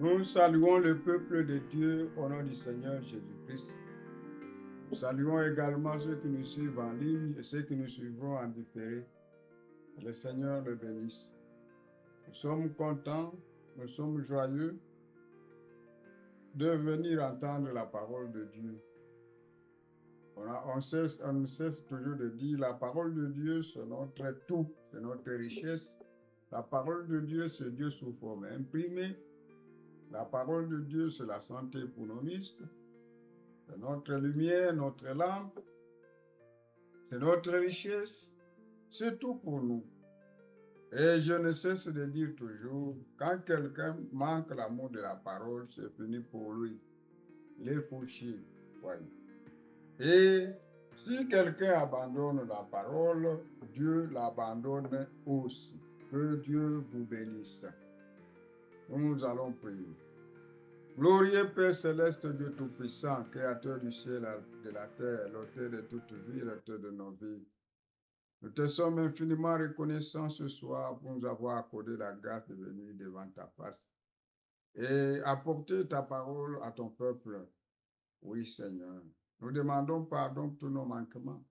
Nous saluons le peuple de Dieu au nom du Seigneur Jésus-Christ. Nous saluons également ceux qui nous suivent en ligne et ceux qui nous suivront en différé. Que le Seigneur le bénisse. Nous sommes contents, nous sommes joyeux de venir entendre la parole de Dieu. On ne cesse toujours de dire la parole de Dieu, c'est notre tout, c'est notre richesse. La parole de Dieu, c'est Dieu sous forme imprimée. La parole de Dieu, c'est la santé pour nos muscles. C'est notre lumière, notre lampe. C'est notre richesse. C'est tout pour nous. Et je ne cesse de dire toujours, quand quelqu'un manque l'amour de la parole, c'est fini pour lui. Il est fauché. Voyez. Et si quelqu'un abandonne la parole, Dieu l'abandonne aussi. Que Dieu vous bénisse. Nous allons prier. Glorieux Père céleste, Dieu Tout-Puissant, Créateur du ciel et de la terre, l'auteur de toute vie, l'auteur de nos vies. Nous te sommes infiniment reconnaissants ce soir pour nous avoir accordé la grâce de venir devant ta face et apporter ta parole à ton peuple. Oui, Seigneur. Nous demandons pardon pour tous nos manquements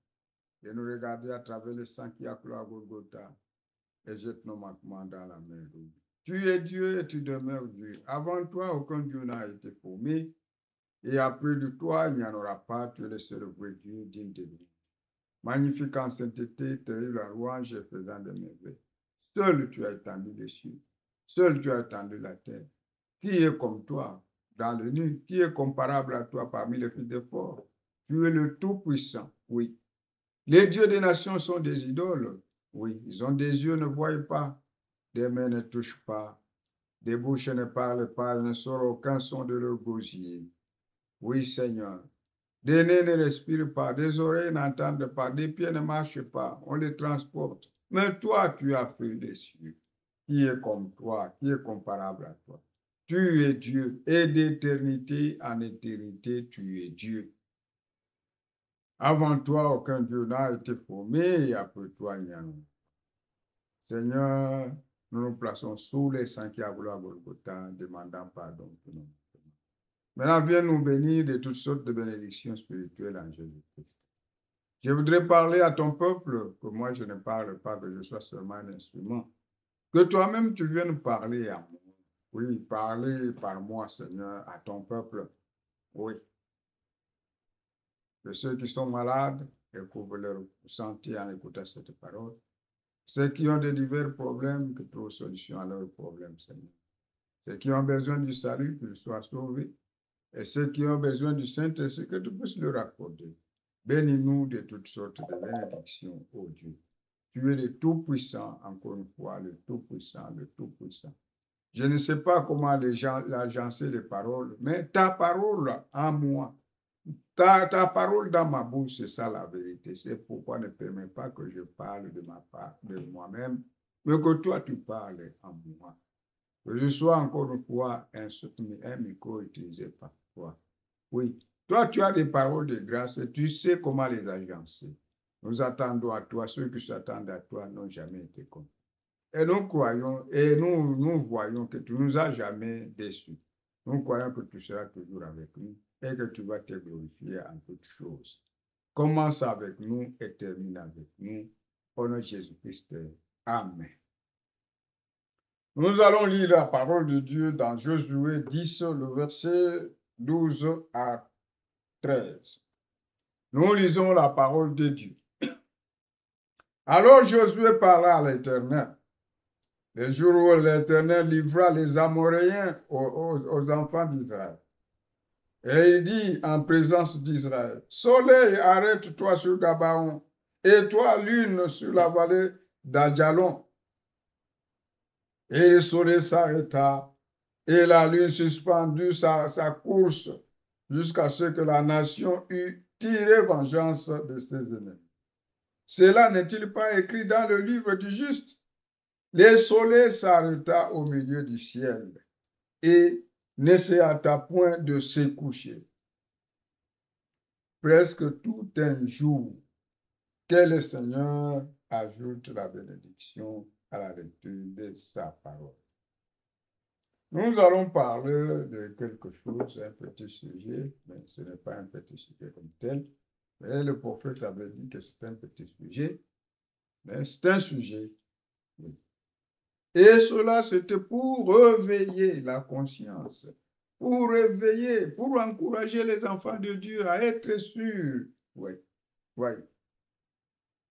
et nous regarder à travers le sang qui a coulé à Golgotha et jette nos manquements dans la mer. Tu es Dieu et tu demeures Dieu. Avant toi, aucun Dieu n'a été formé. Et après de toi, il n'y en aura pas. Tu es le seul vrai Dieu, digne de lui. Magnifique en sainteté, terrible en louange et faisant des merveilles. Seul tu as étendu les cieux. Seul tu as étendu la terre. Qui est comme toi dans le nu? Qui est comparable à toi parmi les fils des forts? Tu es le Tout-Puissant, oui. Les dieux des nations sont des idoles. Oui, ils ont des yeux, ne voient pas. Des mains ne touchent pas. Des bouches ne parlent pas. Elles ne sortent aucun son de leur gosier. Oui, Seigneur. Des nez ne respirent pas. Des oreilles n'entendent pas. Des pieds ne marchent pas. On les transporte. Mais toi, tu as fait les cieux. Qui est comme toi? Qui est comparable à toi? Tu es Dieu. Et d'éternité en éternité, tu es Dieu. Avant toi, aucun Dieu n'a été formé, et après toi, il y en a. Seigneur, nous nous plaçons sous les sangs qui a voulu à Golgotha, demandant pardon pour nous. Maintenant, viens nous bénir de toutes sortes de bénédictions spirituelles en Jésus-Christ. Je voudrais parler à ton peuple, que moi je ne parle pas, que je sois seulement un instrument. Que toi-même tu viennes parler à moi. Oui, parler par moi, Seigneur, à ton peuple. Oui. Que ceux qui sont malades éprouvent leur santé en écoutant cette parole. Ceux qui ont de divers problèmes, que trouvent solution à leurs problèmes, Seigneur. Ceux qui ont besoin du salut, qu'ils soient sauvés. Et ceux qui ont besoin du Saint-Esprit, que tu puisses leur accorder. Bénis-nous de toutes sortes de bénédictions, ô Dieu. Tu es le Tout-Puissant, encore une fois, le Tout-Puissant, le Tout-Puissant. Je ne sais pas comment agencer les paroles, mais ta parole en moi, ta parole dans ma bouche, c'est ça la vérité. C'est pourquoi ne permets pas que je parle de ma part, de moi-même, mais que toi tu parles en moi. Que je sois encore une fois un micro utilisé par toi. Oui, toi tu as des paroles de grâce et tu sais comment les agencer. Nous attendons à toi, ceux qui s'attendent à toi n'ont jamais été compris. Et nous croyons et nous voyons que tu ne nous as jamais déçus. Nous croyons que tu seras toujours avec nous et que tu vas te glorifier en toutes choses. Commence avec nous et termine avec nous. Au nom de Jésus-Christ. Amen. Nous allons lire la parole de Dieu dans Josué 10, le verset 12 à 13. Nous lisons la parole de Dieu. Alors Josué parla à l'Éternel. Le jour où l'Éternel livra les Amoréens aux enfants d'Israël. Et il dit en présence d'Israël, Soleil, arrête-toi sur Gabaon, et toi, lune, sur la vallée d'Adjalon. Et le soleil s'arrêta, et la lune suspendit sa course, jusqu'à ce que la nation eût tiré vengeance de ses ennemis. Cela n'est-il pas écrit dans le livre du juste? Le soleil s'arrêta au milieu du ciel et ne se hâta point de se coucher. Presque tout un jour, que le Seigneur ajoute la bénédiction à la lecture de sa parole. Nous allons parler de quelque chose, un petit sujet, mais ce n'est pas un petit sujet comme tel. Mais le prophète avait dit que c'est un petit sujet, mais c'est un sujet. Oui. Et cela, c'était pour réveiller la conscience, pour réveiller, pour encourager les enfants de Dieu à être sûrs. Oui, oui.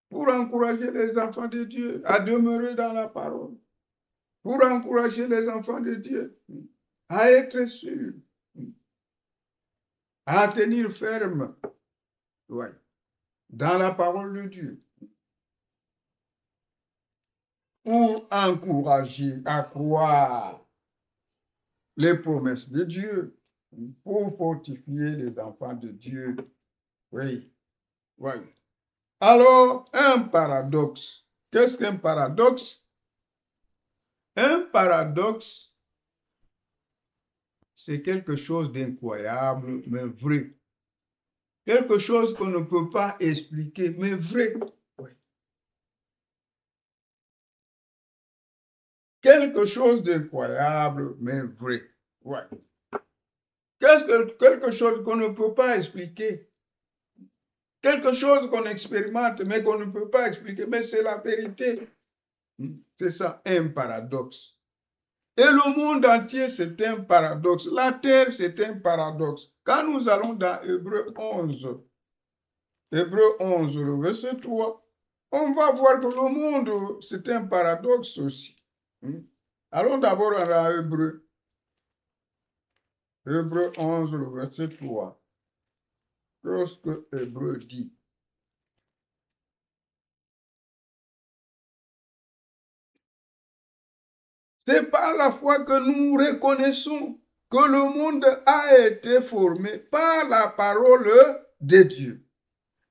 Pour encourager les enfants de Dieu à demeurer dans la parole. Pour encourager les enfants de Dieu à être sûrs, à tenir ferme, ouais, dans la parole de Dieu, pour encourager à croire les promesses de Dieu, pour fortifier les enfants de Dieu. Oui, oui. Alors, un paradoxe. Qu'est-ce qu'un paradoxe? Un paradoxe, c'est quelque chose d'incroyable, mais vrai. Quelque chose qu'on ne peut pas expliquer, mais vrai. Oui. Quelque chose d'incroyable, mais vrai. Ouais. Quelque chose qu'on ne peut pas expliquer. Quelque chose qu'on expérimente, mais qu'on ne peut pas expliquer. Mais c'est la vérité. C'est ça, un paradoxe. Et le monde entier, c'est un paradoxe. La terre, c'est un paradoxe. Quand nous allons dans Hébreu 11, le verset 3, on va voir que le monde, c'est un paradoxe aussi. Allons d'abord à Hébreu. Hébreu 11, le verset 3. Lorsque Hébreu dit, c'est par la foi que nous reconnaissons que le monde a été formé par la parole de Dieu.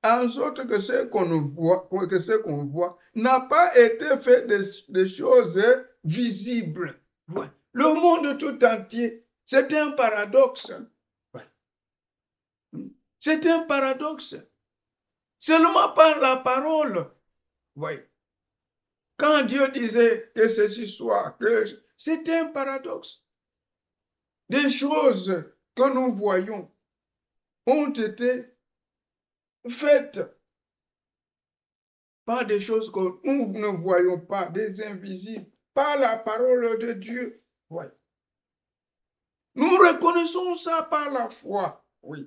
En sorte que ce qu'on voit n'a pas été fait de choses visibles. Ouais. Le monde tout entier, c'est un paradoxe. Ouais. C'est un paradoxe. Seulement par la parole. Ouais. Quand Dieu disait que ceci soit, que c'était un paradoxe. Des choses que nous voyons ont été faites par des choses que nous ne voyons pas, des invisibles, par la parole de Dieu. Oui. Nous reconnaissons ça par la foi. Oui.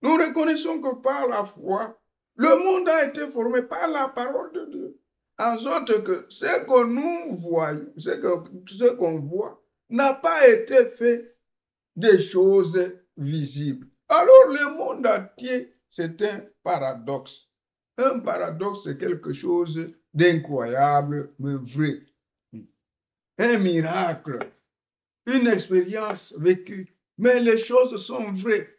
Nous reconnaissons que par la foi, le monde a été formé par la parole de Dieu. En sorte que ce que nous voyons, ce qu'on voit, n'a pas été fait des choses visibles. Alors le monde entier, c'est un paradoxe. Un paradoxe, c'est quelque chose d'incroyable, mais vrai. Un miracle, une expérience vécue. Mais les choses sont vraies.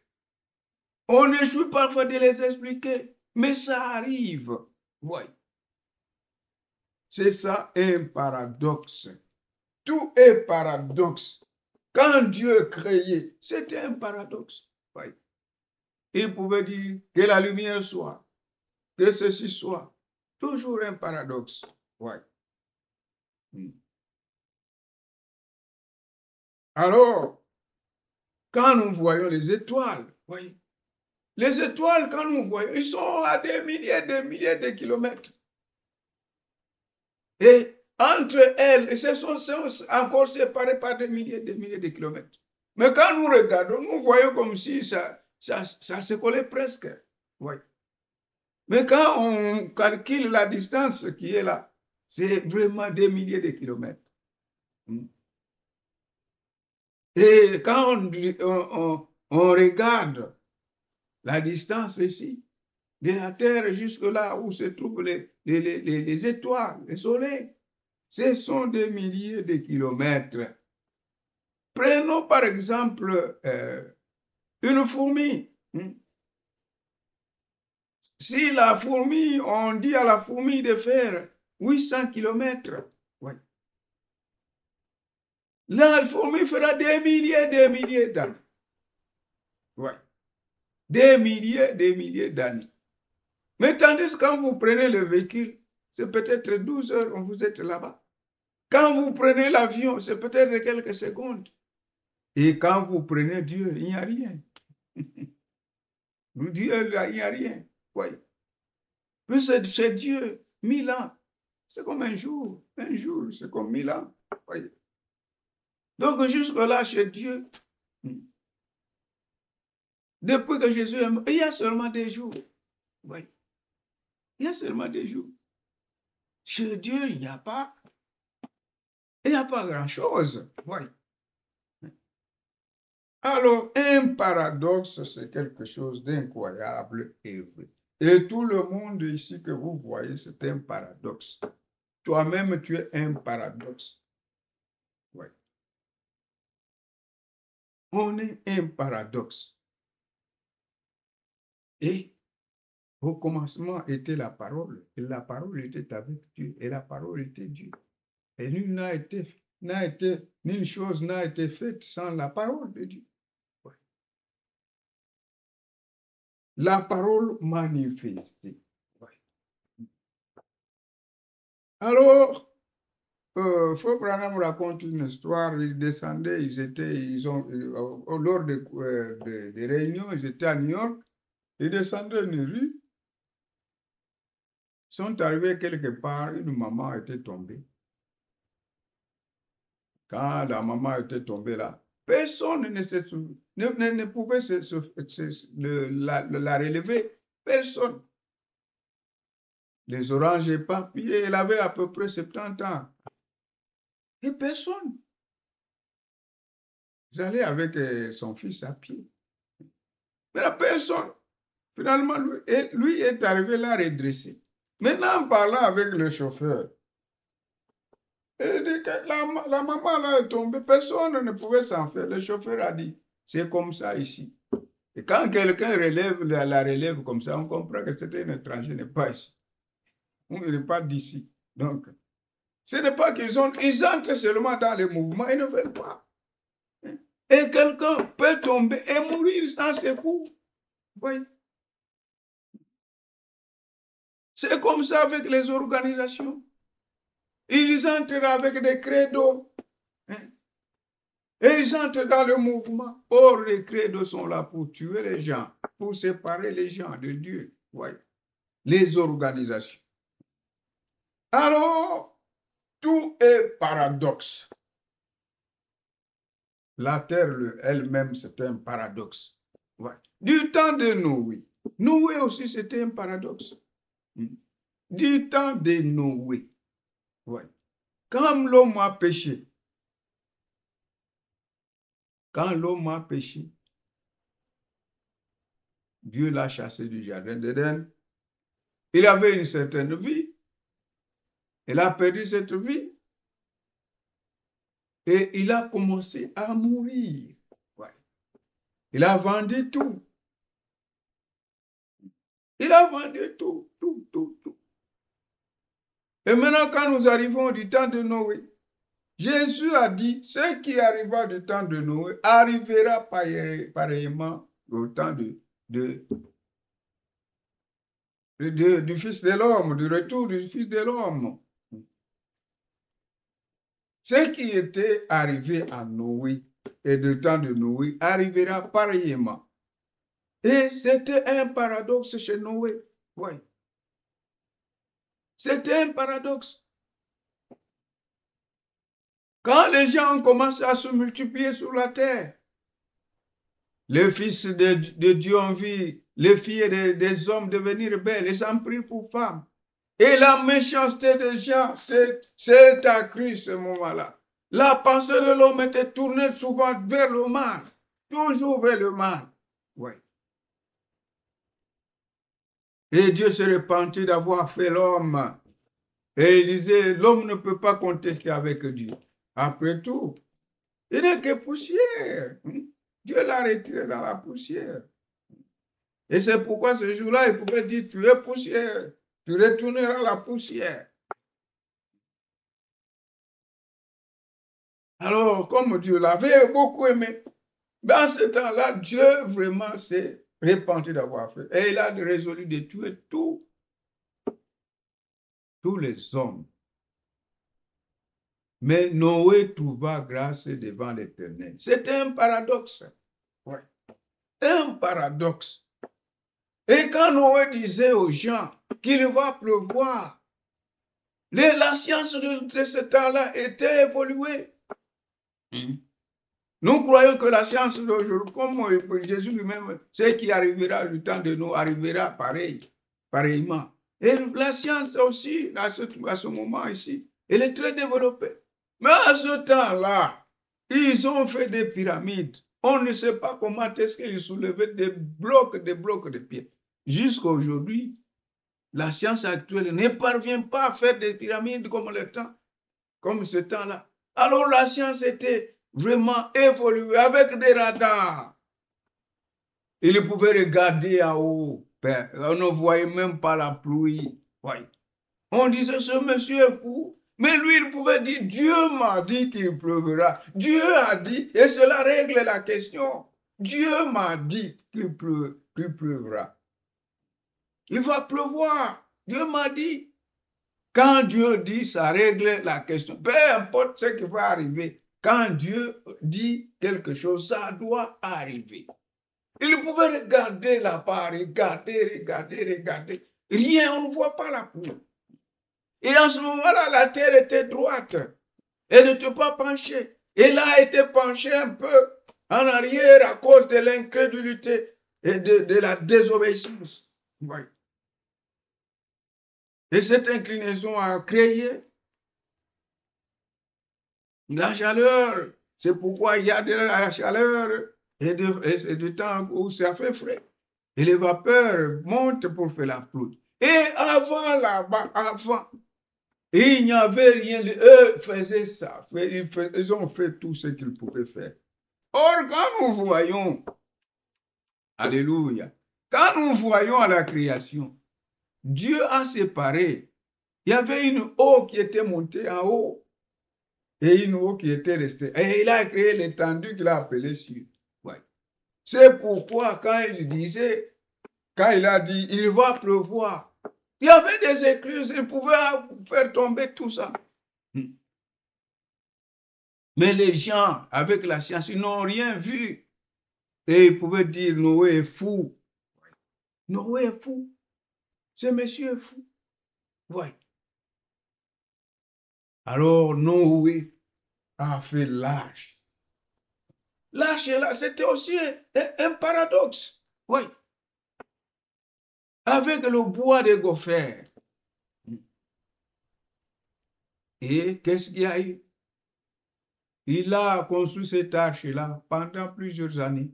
On échoue parfois de les expliquer, mais ça arrive. Oui. C'est ça un paradoxe. Tout est paradoxe. Quand Dieu créait, c'était un paradoxe. Oui. Il pouvait dire que la lumière soit, que ceci soit. Toujours un paradoxe. Oui. Alors, quand nous voyons les étoiles, oui. Les étoiles, quand nous voyons, ils sont à des milliers de kilomètres. Et entre elles, elles sont encore séparées par des milliers de kilomètres. Mais quand nous regardons, nous voyons comme si ça se collait presque. Oui. Mais quand on calcule la distance qui est là, c'est vraiment des milliers de kilomètres. Et quand on regarde la distance ici, de la Terre jusque là où se trouvent les étoiles, les soleils, ce sont des milliers de kilomètres. Prenons par exemple une fourmi. Si la fourmi, on dit à la fourmi de faire 800 kilomètres, oui. La fourmi fera des milliers d'années. Oui. Des milliers d'années. Mais tandis que quand vous prenez le véhicule, c'est peut-être 12 heures, vous êtes là-bas. Quand vous prenez l'avion, c'est peut-être quelques secondes. Et quand vous prenez Dieu, il n'y a rien. Dieu, là, il n'y a rien. Oui. Puis c'est Dieu, 1000 ans. C'est comme un jour. Un jour, c'est comme 1000 ans. Oui. Donc, jusque-là, chez Dieu, depuis que Jésus est mort, il y a seulement des jours. Oui. Il y a seulement des jours. Chez Dieu, il n'y a pas grand-chose. Oui. Alors, un paradoxe, c'est quelque chose d'incroyable et vrai. Et tout le monde ici que vous voyez, c'est un paradoxe. Toi-même, tu es un paradoxe. Oui. On est un paradoxe. Et au commencement était la parole, et la parole était avec Dieu, et la parole était Dieu. Et nulle chose n'a été faite sans la parole de Dieu. Oui. La parole manifestée. Oui. Alors, Frère Branham raconte une histoire. Ils descendaient, lors des réunions, ils étaient à New York. Ils descendaient une rue. Ils sont arrivés quelque part, une maman était tombée. Quand la maman était tombée là, personne ne pouvait la relever. Personne. Les oranges éparpillées, elle avait à peu près 70 ans. Et personne. J'allais avec son fils à pied. Mais la personne, finalement, lui est arrivé là redressé. Maintenant, en parlant avec le chauffeur, il dit que la maman là est tombée, personne ne pouvait s'en faire. Le chauffeur a dit, c'est comme ça ici. Et quand quelqu'un relève la relève comme ça, on comprend que c'était un étranger, n'est pas ici. Il n'est pas d'ici. Donc, ce n'est pas ils entrent seulement dans les mouvements, ils ne veulent pas. Et quelqu'un peut tomber et mourir sans secours. Oui. C'est comme ça avec les organisations. Ils entrent avec des credos. Et ils entrent dans le mouvement. Or, les credos sont là pour tuer les gens, pour séparer les gens de Dieu. Oui. Les organisations. Alors, tout est paradoxe. La terre elle-même, c'est un paradoxe. Ouais. Du temps de Noé. Noé aussi, c'était un paradoxe. Du temps de Noé. Ouais. Quand l'homme a péché, Dieu l'a chassé du jardin d'Éden. Il avait une certaine vie. Il a perdu cette vie. Et il a commencé à mourir. Ouais. Il a vendu tout. Il a vendu tout, tout, tout, tout. Et maintenant, quand nous arrivons du temps de Noé, Jésus a dit, ce qui arriva du temps de Noé arrivera pareillement au temps du Fils de l'homme, du retour du Fils de l'homme. Ce qui était arrivé à Noé et du temps de Noé arrivera pareillement. Et c'était un paradoxe chez Noé. Oui. C'était un paradoxe. Quand les gens commencent à se multiplier sur la terre, les fils de Dieu ont vu les filles des hommes devenir belles et s'en prirent pour femmes. Et la méchanceté des gens s'est accrue ce moment-là. La pensée de l'homme était tournée souvent vers le mal, toujours vers le mal. Oui. Et Dieu se repentit d'avoir fait l'homme. Et il disait, l'homme ne peut pas contester avec Dieu. Après tout, il n'est que poussière. Dieu l'a retiré dans la poussière. Et c'est pourquoi ce jour-là, il pouvait dire, tu es poussière, tu retourneras à la poussière. Alors, comme Dieu l'avait beaucoup aimé, dans ce temps-là, Dieu vraiment s'est repenti d'avoir fait. Et il a résolu de tuer tous les hommes. Mais Noé trouva grâce devant l'Éternel. C'était un paradoxe. Ouais. Un paradoxe. Et quand Noé disait aux gens qu'il va pleuvoir, la science de ce temps-là était évoluée. Nous croyons que la science d'aujourd'hui, comme Jésus lui-même, ce qui arrivera du temps de nous arrivera pareillement. Et la science aussi, à ce moment ici, elle est très développée. Mais à ce temps-là, ils ont fait des pyramides. On ne sait pas comment est-ce qu'ils soulevaient des blocs de pierre. Jusqu'à aujourd'hui, la science actuelle ne parvient pas à faire des pyramides comme ce temps-là. Alors la science était vraiment évoluée avec des radars. Ils pouvaient regarder en haut. On ne voyait même pas la pluie. On disait, ce monsieur est fou. Mais lui, il pouvait dire, Dieu m'a dit qu'il pleuvra. Dieu a dit, et cela règle la question. Dieu m'a dit qu'il pleuvra. Il va pleuvoir. Dieu m'a dit. Quand Dieu dit, ça règle la question. Peu importe ce qui va arriver. Quand Dieu dit quelque chose, ça doit arriver. Il pouvait regarder là-bas, regarder. Rien, on ne voit pas la pluie. Et en ce moment-là, la terre était droite. Elle n'était pas penchée. Elle a été penchée un peu en arrière à cause de l'incrédulité et de la désobéissance. Oui. Et cette inclinaison a créé la chaleur. C'est pourquoi il y a de la chaleur et du temps où ça fait frais. Et les vapeurs montent pour faire la pluie. Et avant là-bas, il n'y avait rien. Eux faisaient ça. Ils ont fait tout ce qu'ils pouvaient faire. Or, quand nous voyons, alléluia, quand nous voyons à la création, Dieu a séparé. Il y avait une eau qui était montée en haut et une eau qui était restée. Et il a créé l'étendue qu'il a appelée ciel. Ouais. C'est pourquoi quand il a dit, il va pleuvoir, il y avait des écluses, il pouvait faire tomber tout ça. Mais les gens, avec la science, ils n'ont rien vu. Et ils pouvaient dire, Noé est fou. Noé est fou. Ce monsieur est fou. Ouais. Alors Noé a fait l'arche. L'arche, là, c'était aussi un paradoxe. Oui. Avec le bois de gopher. Et qu'est-ce qu'il y a eu? Il a construit cette arche-là pendant plusieurs années.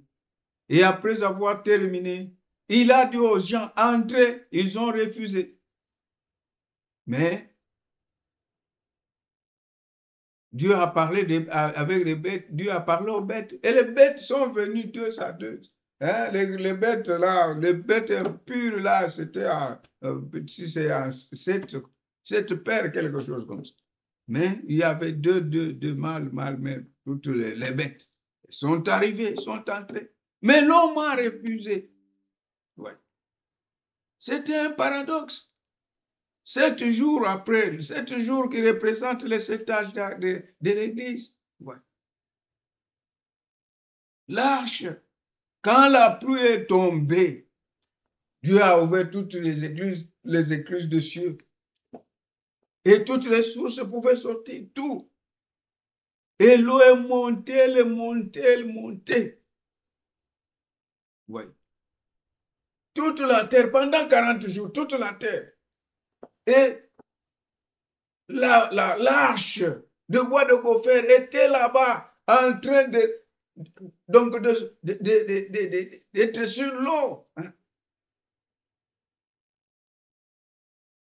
Et après avoir terminé, il a dit aux gens, entrez, ils ont refusé. Mais Dieu a parlé avec les bêtes, Dieu a parlé aux bêtes. Et les bêtes sont venues deux à deux. Hein, les bêtes là, les bêtes impures là, c'était si c'est sept paires, quelque chose comme ça. Mais il y avait deux mâles même, toutes les bêtes. Ils sont arrivés, ils sont entrés. Mais l'homme a refusé. Ouais. C'était un paradoxe. 7 jours après, 7 jours qui représentent les 7 âges de l'Église. Ouais. L'arche, quand la pluie est tombée, Dieu a ouvert toutes les écluses de cieux. Et toutes les sources pouvaient sortir, tout. Et l'eau est montée, elle est montée. Oui. Toute la terre, pendant 40 jours, toute la terre. Et l'arche de bois de gopher était là-bas en train d'être sur l'eau. Hein.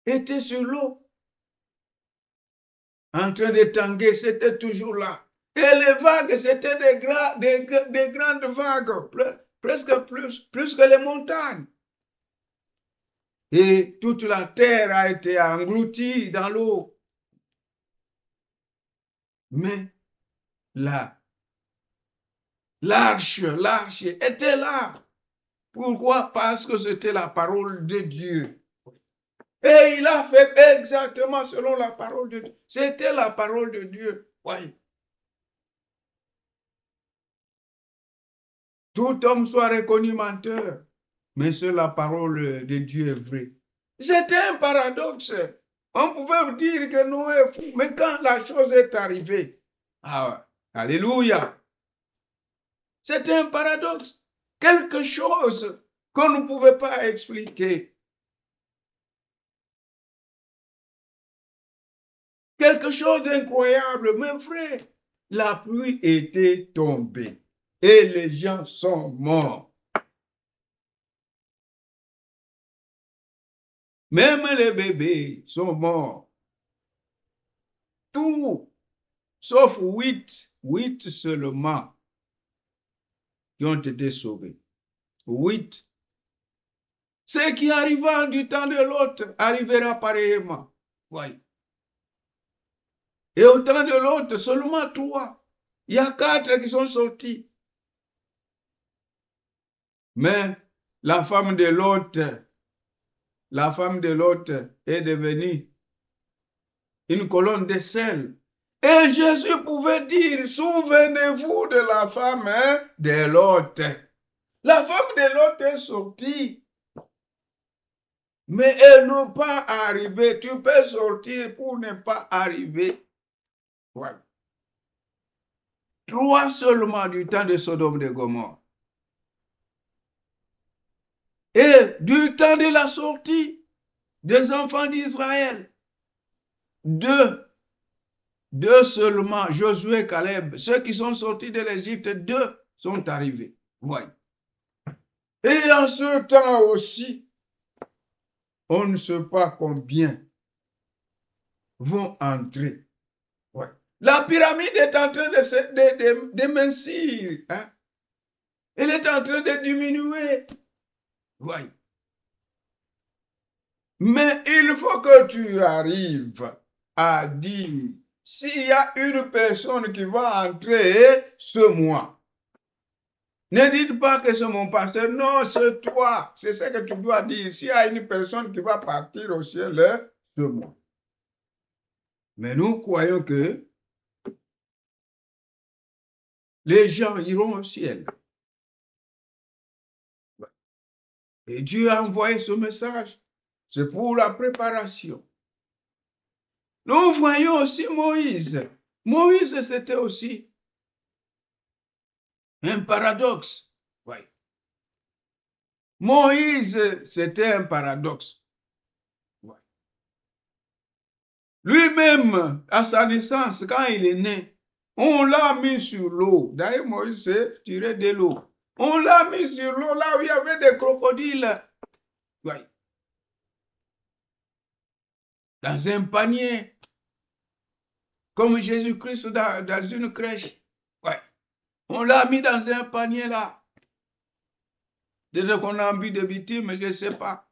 Était sur l'eau. En train de tanguer, c'était toujours là. Et les vagues, c'était des grandes vagues, presque plus que les montagnes. Et toute la terre a été engloutie dans l'eau. Mais là, l'arche était là. Pourquoi? Parce que c'était la parole de Dieu. Et il a fait exactement selon la parole de Dieu. C'était la parole de Dieu. Oui. Tout homme soit reconnu menteur, mais seule la parole de Dieu est vraie. C'était un paradoxe. On pouvait dire que Noé est fou, mais quand la chose est arrivée, alléluia, c'était un paradoxe. Quelque chose qu'on ne pouvait pas expliquer. Quelque chose d'incroyable, mais vrai. La pluie était tombée et les gens sont morts. Même les bébés sont morts. Tout, sauf 8 seulement qui ont été sauvés. 8. Ce qui arriva du temps de l'autre arrivera pareillement. Oui. Et au temps de l'autre, seulement 3. Il y a 4 qui sont sortis. Mais la femme de l'autre est devenue une colonne de sel. Et Jésus pouvait dire, souvenez-vous de la femme de l'autre. La femme de l'autre est sortie. Mais elle n'est pas arrivée. Tu peux sortir pour ne pas arriver. Voilà. 3 seulement du temps de Sodome et de Gomorrhe. Et du temps de la sortie des enfants d'Israël, 2 seulement, Josué et Caleb, ceux qui sont sortis de l'Égypte, 2 sont arrivés. Ouais. Et en ce temps aussi, on ne sait pas combien vont entrer. Ouais. La pyramide est en train de mincir. Hein? Elle est en train de diminuer. Ouais. Mais il faut que tu arrives à dire, s'il y a une personne qui va entrer ce mois, ne dites pas que c'est mon pasteur, non, c'est toi. C'est ce que tu dois dire. S'il y a une personne qui va partir au ciel ce mois. Mais nous croyons que les gens iront au ciel. Et Dieu a envoyé ce message. C'est pour la préparation. Nous voyons aussi Moïse. Moïse, c'était aussi un paradoxe. Oui. Moïse, c'était un paradoxe. Oui. Lui-même, à sa naissance, quand il est né, on l'a mis sur l'eau. D'ailleurs, Moïse s'est tiré de l'eau. On l'a mis sur l'eau là où il y avait des crocodiles. Oui. Dans un panier. Comme Jésus-Christ dans une crèche. Ouais. On l'a mis dans un panier là. Dès qu'on a envie de victime, je ne sais pas.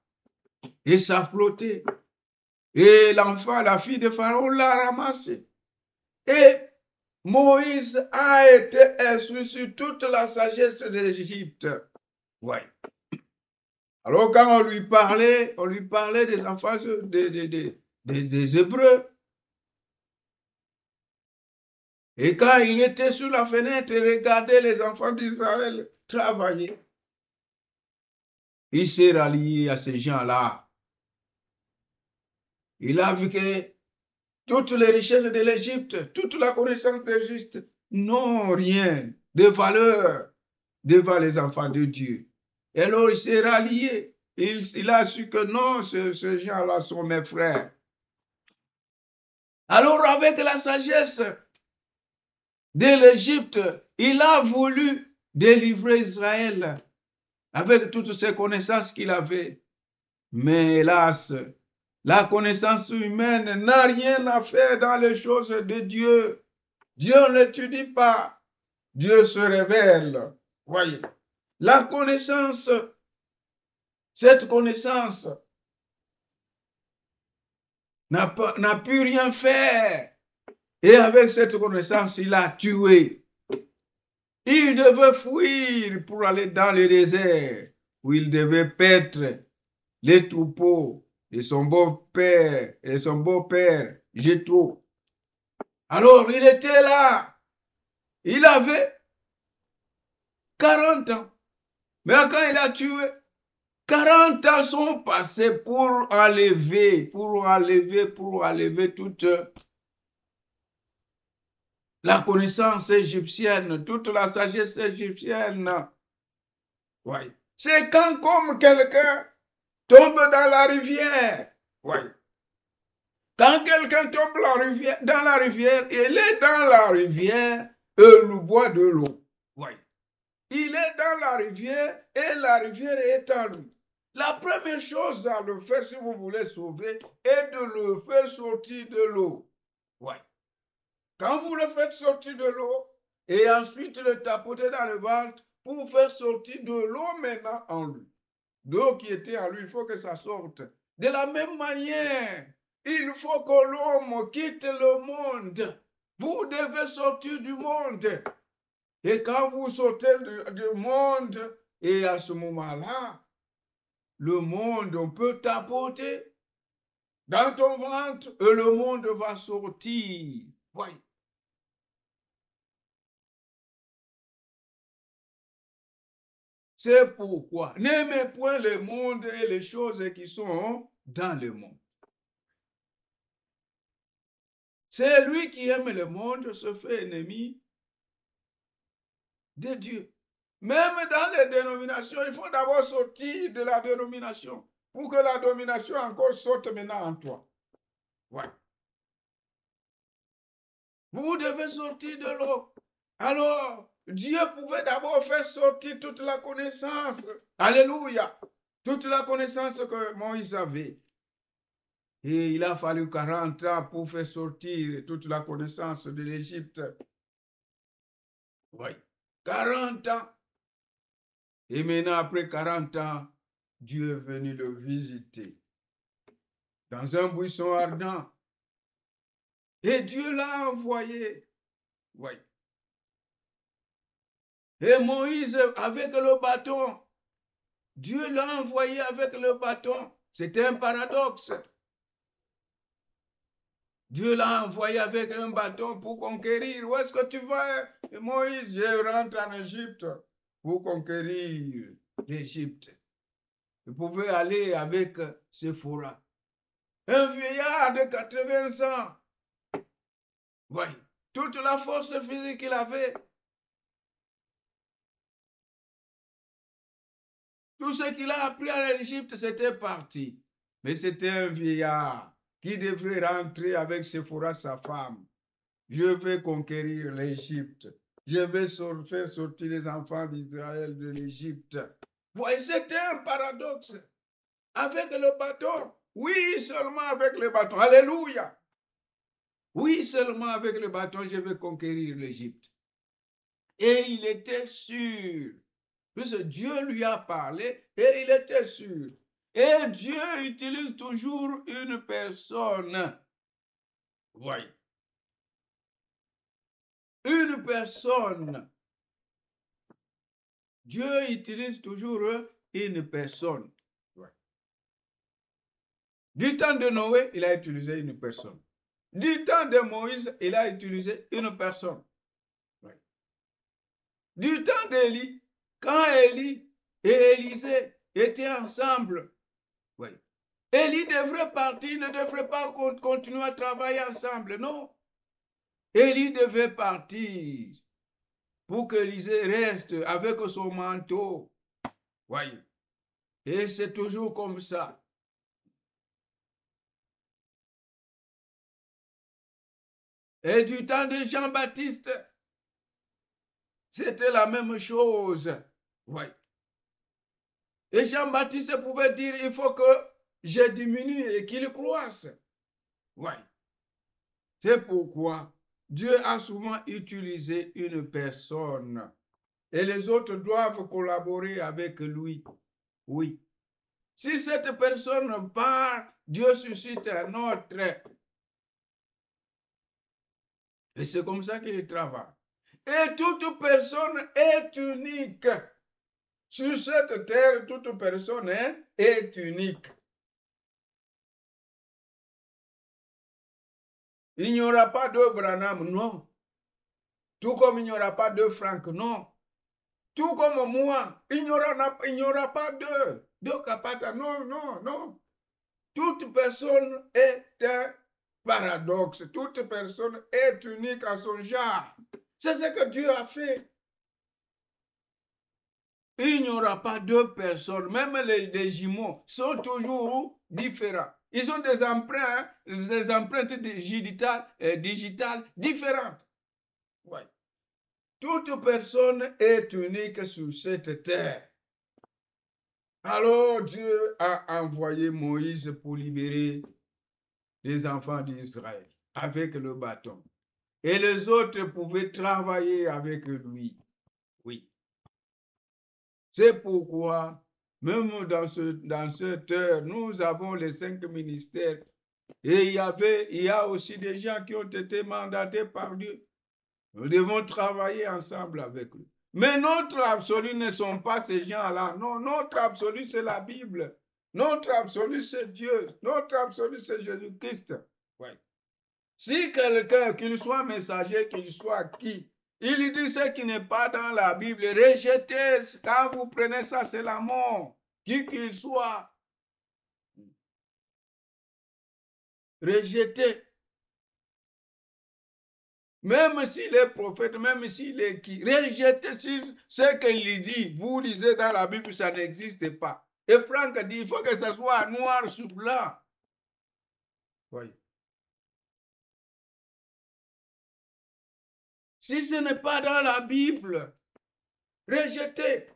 Et ça flottait. Et l'enfant, la fille de Pharaon l'a ramassé. Et Moïse a été instruit sur toute la sagesse de l'Égypte. Ouais. Alors quand on lui parlait des enfants des Hébreux. Et quand il était sur la fenêtre et regardait les enfants d'Israël travailler, il s'est rallié à ces gens-là. Il a vu que toutes les richesses de l'Égypte, toute la connaissance d'Égypte n'ont rien de valeur devant les enfants de Dieu. Et alors il s'est rallié. Il a su que non, ces gens-là sont mes frères. Alors avec la sagesse de l'Égypte, il a voulu délivrer Israël avec toutes ces connaissances qu'il avait. Mais hélas, la connaissance humaine n'a rien à faire dans les choses de Dieu. Dieu ne l'étudie pas. Dieu se révèle. Voyez. La connaissance, cette connaissance n'a pu rien faire. Et avec cette connaissance, il a tué. Il devait fuir pour aller dans le désert où il devait paître les troupeaux et son beau-père, Jéthro. Alors, il était là. Il avait 40 ans. Mais quand il a tué, 40 ans sont passés pour enlever toute la connaissance égyptienne, toute la sagesse égyptienne. Ouais. C'est quand comme quelqu'un tombe dans la rivière. Ouais. Quand quelqu'un tombe dans la rivière, il est dans la rivière et il boit de l'eau. Ouais. Il est dans la rivière et la rivière est en lui. La première chose à le faire si vous voulez sauver est de le faire sortir de l'eau. Ouais. Quand vous le faites sortir de l'eau et ensuite le tapoter dans le ventre pour faire sortir de l'eau maintenant en lui. L'eau qui était en lui, il faut que ça sorte. De la même manière, il faut que l'homme quitte le monde. Vous devez sortir du monde. Et quand vous sortez du monde, et à ce moment-là, le monde, on peut tapoter dans ton ventre et le monde va sortir. Voyez. C'est pourquoi n'aimez point le monde et les choses qui sont dans le monde. C'est lui qui aime le monde se fait ennemi de Dieu. Même dans les dénominations, il faut d'abord sortir de la dénomination pour que la domination encore sorte maintenant en toi. Ouais. Vous devez sortir de l'eau. Alors, Dieu pouvait d'abord faire sortir toute la connaissance. Alléluia. Toute la connaissance que Moïse avait. Et il a fallu 40 ans pour faire sortir toute la connaissance de l'Égypte. Oui. 40 ans. Et maintenant, après 40 ans, Dieu est venu le visiter dans un buisson ardent. Et Dieu l'a envoyé. Oui. Et Moïse, avec le bâton, Dieu l'a envoyé avec le bâton. C'était un paradoxe. Dieu l'a envoyé avec un bâton pour conquérir. Où est-ce que tu vas, Moïse? Je rentre en Égypte pour conquérir l'Égypte. Vous pouvez aller avec Séphora. Un vieillard de 80 ans. Oui. Toute la force physique qu'il avait. Tout ce qu'il a appris en Égypte, c'était parti. Mais c'était un vieillard qui devrait rentrer avec Séphora, sa femme. Je vais conquérir l'Égypte. Je vais faire sortir les enfants d'Israël de l'Égypte. Voyez, c'était un paradoxe. Avec le bâton. Oui, seulement avec le bâton. Alléluia. Oui, seulement avec le bâton, je vais conquérir l'Égypte. Et il était sûr. Puisque Dieu lui a parlé et il était sûr. Et Dieu utilise toujours une personne. Voyez. Une personne. Dieu utilise toujours une personne. Ouais. Du temps de Noé, il a utilisé une personne. Du temps de Moïse, il a utilisé une personne. Ouais. Du temps d'Élie, quand Élie et Élisée étaient ensemble, ouais. Élie devrait partir, il ne devrait pas continuer à travailler ensemble, non. Élie devait partir pour que Élisée reste avec son manteau. Voyez. Et c'est toujours comme ça. Et du temps de Jean-Baptiste, c'était la même chose. Oui. Et Jean-Baptiste pouvait dire, il faut que je diminue et qu'il croisse. Oui. C'est pourquoi Dieu a souvent utilisé une personne. Et les autres doivent collaborer avec lui. Oui. Si cette personne part, Dieu suscite un autre. Et c'est comme ça qu'il travaille. Et toute personne est unique. Sur cette terre, toute personne est unique. Il n'y aura pas de Branham, non. Tout comme il n'y aura pas de Frank, non. Tout comme moi, il n'y aura pas de Kapata, non, non, non. Toute personne est un paradoxe. Toute personne est unique à son genre. C'est ce que Dieu a fait. Il n'y aura pas deux personnes. Même les jumeaux sont toujours différents. Ils ont des empreintes digitales différentes. Ouais. Toute personne est unique sur cette terre. Alors Dieu a envoyé Moïse pour libérer les enfants d'Israël avec le bâton. Et les autres pouvaient travailler avec lui. Oui. C'est pourquoi, même dans cette heure, nous avons les 5 ministères. Et il y a aussi des gens qui ont été mandatés par Dieu. Nous devons travailler ensemble avec eux. Mais notre absolu ne sont pas ces gens-là. Non, notre absolu, c'est la Bible. Notre absolu, c'est Dieu. Notre absolu, c'est Jésus-Christ. Ouais. Si quelqu'un, qu'il soit messager, qu'il soit qui, il dit ce qui n'est pas dans la Bible, rejetez. Quand vous prenez ça, c'est la mort. Qui qu'il soit, rejetez. Même s'il est prophète, même s'il est qui, rejetez ce qu'il dit. Vous lisez dans la Bible, ça n'existe pas. Et Franck dit, il faut que ça soit noir sur blanc. Oui. Si ce n'est pas dans la Bible, rejetez.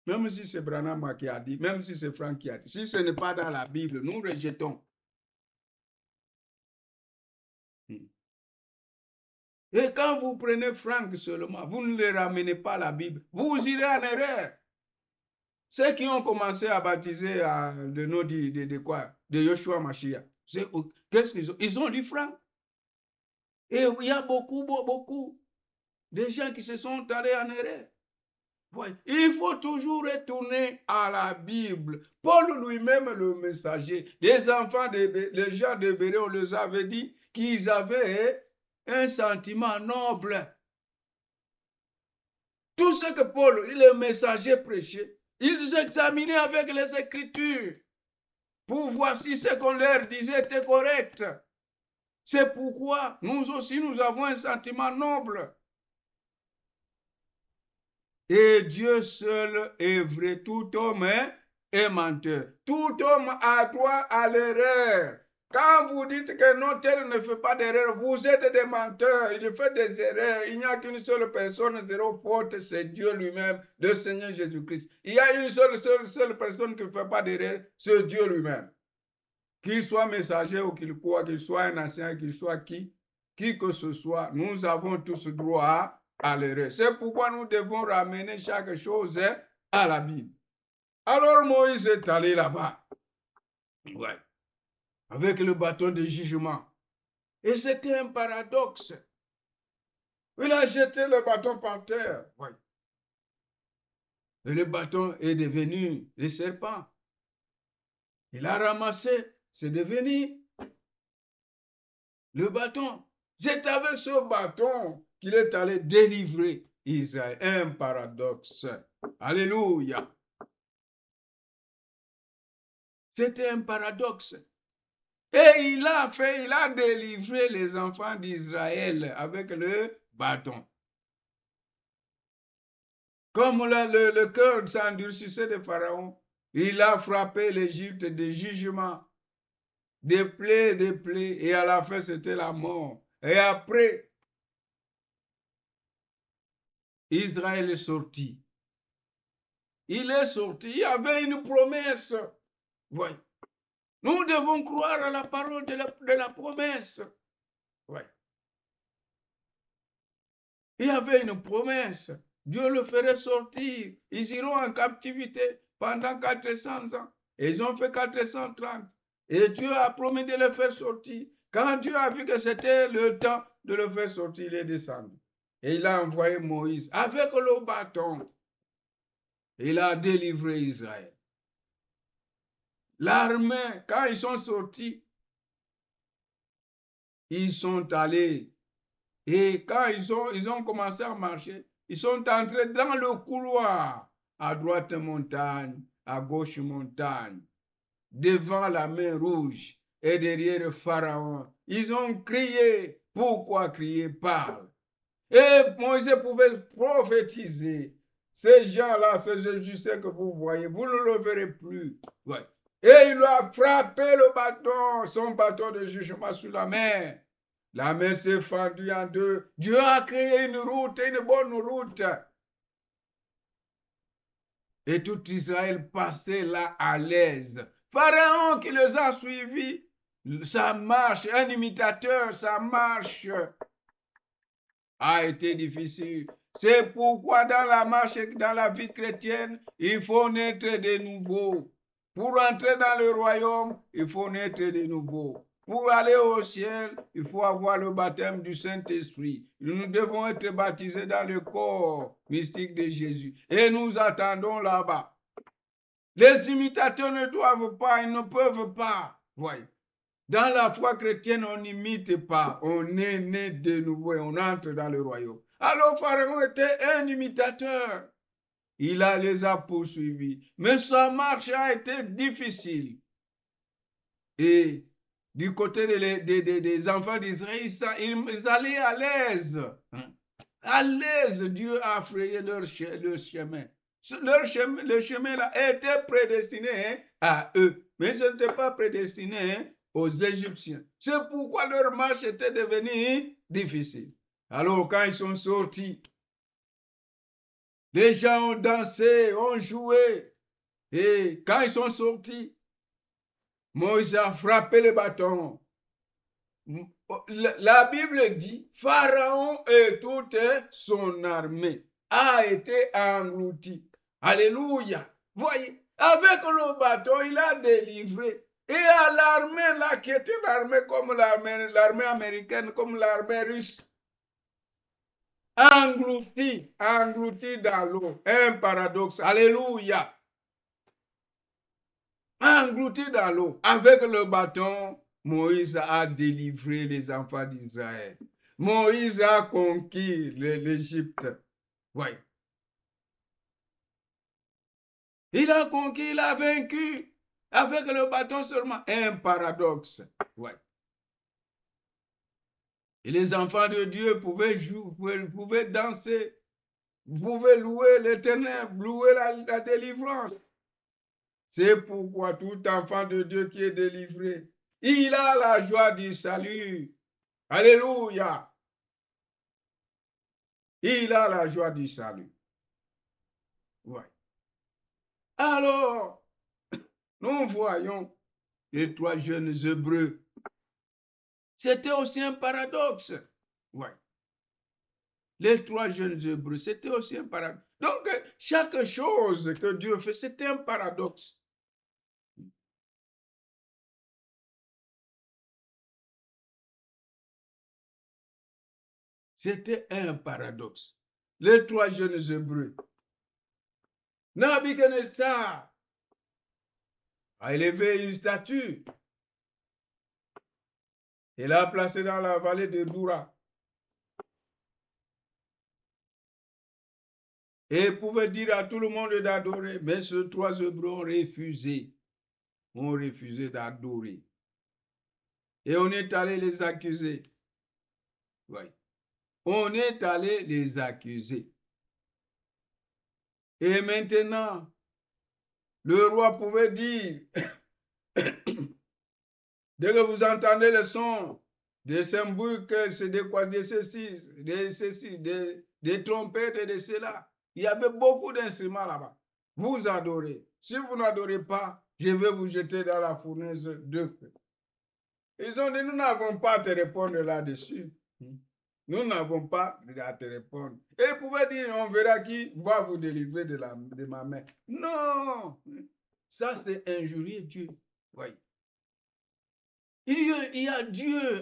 Même si c'est Branham qui a dit, même si c'est Franck qui a dit, si ce n'est pas dans la Bible, nous rejetons. Et quand vous prenez Franck seulement, vous ne les ramenez pas à la Bible, vous irez en erreur. Ceux qui ont commencé à baptiser le nom de quoi? De Yoshua Mashiach. Qu'est-ce qu'ils ont? Ils ont dit Franck. Et il y a beaucoup de gens qui se sont allés en erreur. Ouais. Il faut toujours retourner à la Bible. Paul lui-même, le messager, les gens de Béret, on les avait dit qu'ils avaient un sentiment noble. Tout ce que Paul, le messager, prêchait, ils examinaient avec les Écritures pour voir si ce qu'on leur disait était correct. C'est pourquoi nous aussi, nous avons un sentiment noble. Et Dieu seul est vrai, tout homme est menteur. Tout homme a droit à l'erreur. Quand vous dites que non, tel ne fait pas d'erreur, vous êtes des menteurs, il fait des erreurs. Il n'y a qu'une seule personne, zéro faute, c'est Dieu lui-même, le Seigneur Jésus-Christ. Il y a une seule personne qui ne fait pas d'erreur, c'est Dieu lui-même. Qu'il soit messager ou qu'il croit, qu'il soit un ancien, qu'il soit qui que ce soit, nous avons tous droit à l'erreur. C'est pourquoi nous devons ramener chaque chose à la Bible. Alors Moïse est allé là-bas. Ouais. Avec le bâton de jugement. Et c'était un paradoxe. Il a jeté le bâton par terre. Ouais. Et le bâton est devenu le serpent. Il a ramassé, c'est devenu le bâton. C'est avec ce bâton qu'il est allé délivrer Israël. Un paradoxe. Alléluia. C'était un paradoxe. Et il a délivré les enfants d'Israël avec le bâton. Comme le cœur s'endurcissait de Pharaon, il a frappé l'Égypte de jugements, des plaies, et à la fin c'était la mort. Et après, Israël est sorti. Il est sorti, il y avait une promesse. Oui. Nous devons croire à la parole de la promesse. Oui. Il y avait une promesse. Dieu le ferait sortir. Ils iront en captivité pendant 400 ans. Et ils ont fait 430. Et Dieu a promis de le faire sortir. Quand Dieu a vu que c'était le temps de le faire sortir, il est descendu. Et il a envoyé Moïse avec le bâton. Il a délivré Israël. L'armée, quand ils sont sortis, ils sont allés. Et quand ils ont commencé à marcher, ils sont entrés dans le couloir. À droite montagne, à gauche montagne, devant la mer rouge et derrière le Pharaon. Ils ont crié. Pourquoi crier? Parle. Et Moïse pouvait prophétiser. Ces gens-là, ces Égyptiens que vous voyez, vous ne le verrez plus. Ouais. Et il a frappé le bâton, son bâton de jugement sur la mer. La mer s'est fendue en deux. Dieu a créé une route, une bonne route. Et tout Israël passait là à l'aise. Pharaon qui les a suivis, sa marche, un imitateur, sa marche a été difficile. C'est pourquoi dans la marche, dans la vie chrétienne, il faut naître de nouveau. Pour entrer dans le royaume, il faut naître de nouveau. Pour aller au ciel, il faut avoir le baptême du Saint-Esprit. Nous devons être baptisés dans le corps mystique de Jésus. Et nous attendons là-bas. Les imitateurs ne doivent pas, ils ne peuvent pas. Voyez. Dans la foi chrétienne, on n'imite pas. On est né de nouveau et on entre dans le royaume. Alors Pharaon était un imitateur. Il les a poursuivis. Mais sa marche a été difficile. Et du côté des enfants d'Israël, ils allaient à l'aise. À l'aise, Dieu a frayé leur chemin. Le chemin là était prédestiné à eux. Mais ce n'était pas prédestiné aux Égyptiens. C'est pourquoi leur marche était devenue difficile. Alors quand ils sont sortis, les gens ont dansé, ont joué. Et quand ils sont sortis, Moïse a frappé le bâton. La Bible dit, Pharaon et toute son armée a été englouti. Alléluia. Voyez, avec le bâton, il a délivré. Et à l'armée là, qui était l'armée comme l'armée américaine, comme l'armée russe, englouti dans l'eau. Un paradoxe. Alléluia. Englouti dans l'eau. Avec le bâton, Moïse a délivré les enfants d'Israël. Moïse a conquis l'Égypte. Oui. Il a conquis, il a vaincu. Avec le bâton seulement. Un paradoxe. Oui. Et les enfants de Dieu pouvaient jouer, pouvaient danser, pouvaient louer l'Éternel, louer la délivrance. C'est pourquoi tout enfant de Dieu qui est délivré, il a la joie du salut. Alléluia. Il a la joie du salut. Ouais. Alors, nous voyons les trois jeunes Hébreux. C'était aussi un paradoxe. Ouais. Les trois jeunes Hébreux, c'était aussi un paradoxe. Donc, chaque chose que Dieu fait, c'était un paradoxe. C'était un paradoxe. Les trois jeunes Hébreux. Nabuchodonosor a élevé une statue. Il l'a placée dans la vallée de Doura. Et il pouvait dire à tout le monde d'adorer, mais ces trois Hébreux ont refusé d'adorer. Et on est allé les accuser. Oui. On est allé les accuser. Et maintenant, le roi pouvait dire, dès que vous entendez le son des cymbales, c'est des quoi, des ceci, des trompettes et de cela. Il y avait beaucoup d'instruments là-bas. Vous adorez. Si vous n'adorez pas, je vais vous jeter dans la fournaise de feu. Ils ont dit, nous n'avons pas à te répondre là-dessus. Nous n'avons pas à te répondre. Et ils pouvaient dire, on verra qui va vous délivrer de ma main. Non, ça c'est injurier Dieu. Oui. Il y a Dieu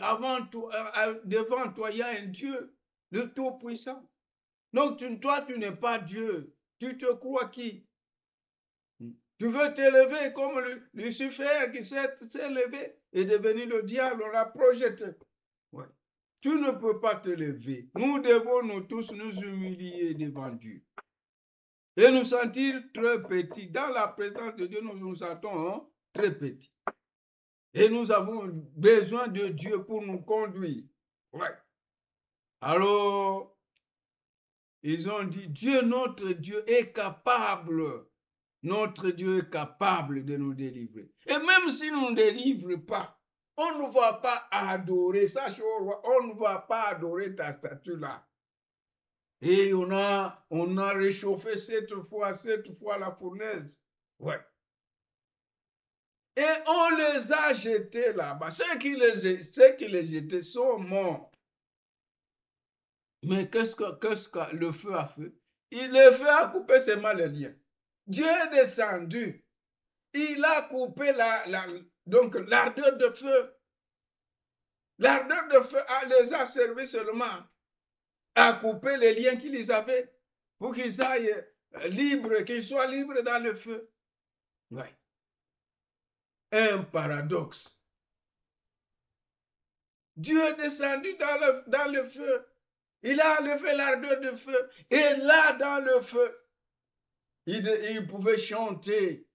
devant toi, il y a un Dieu, le Tout-Puissant. Donc toi, tu n'es pas Dieu. Tu te crois qui? Tu veux t'élever comme Lucifer qui s'est élevé et devenu le diable, on l'a projeté. Ouais. Tu ne peux pas te lever. Nous devons nous tous nous humilier devant Dieu. Et nous sentir très petits. Dans la présence de Dieu, nous nous sentons très petits. Et nous avons besoin de Dieu pour nous conduire. Ouais. Alors, ils ont dit, Dieu, notre Dieu est capable. Notre Dieu est capable de nous délivrer. Et même s'il ne nous délivre pas, on ne va pas adorer, sache, on ne va pas adorer ta statue-là. Et on a réchauffé cette fois la fournaise. Ouais. Et on les a jetés là-bas. Ceux qui les jetaient sont morts. Mais qu'est-ce que le feu a fait? Le feu a coupé seulement les liens. Dieu est descendu. Il a coupé donc l'ardeur de feu. L'ardeur de feu les a servi seulement à couper les liens qu'ils avaient pour qu'ils aillent libres, qu'ils soient libres dans le feu. Ouais. Un paradoxe. Dieu est descendu dans le feu. Il a enlevé l'ardeur de feu. Et là, dans le feu, il pouvait chanter.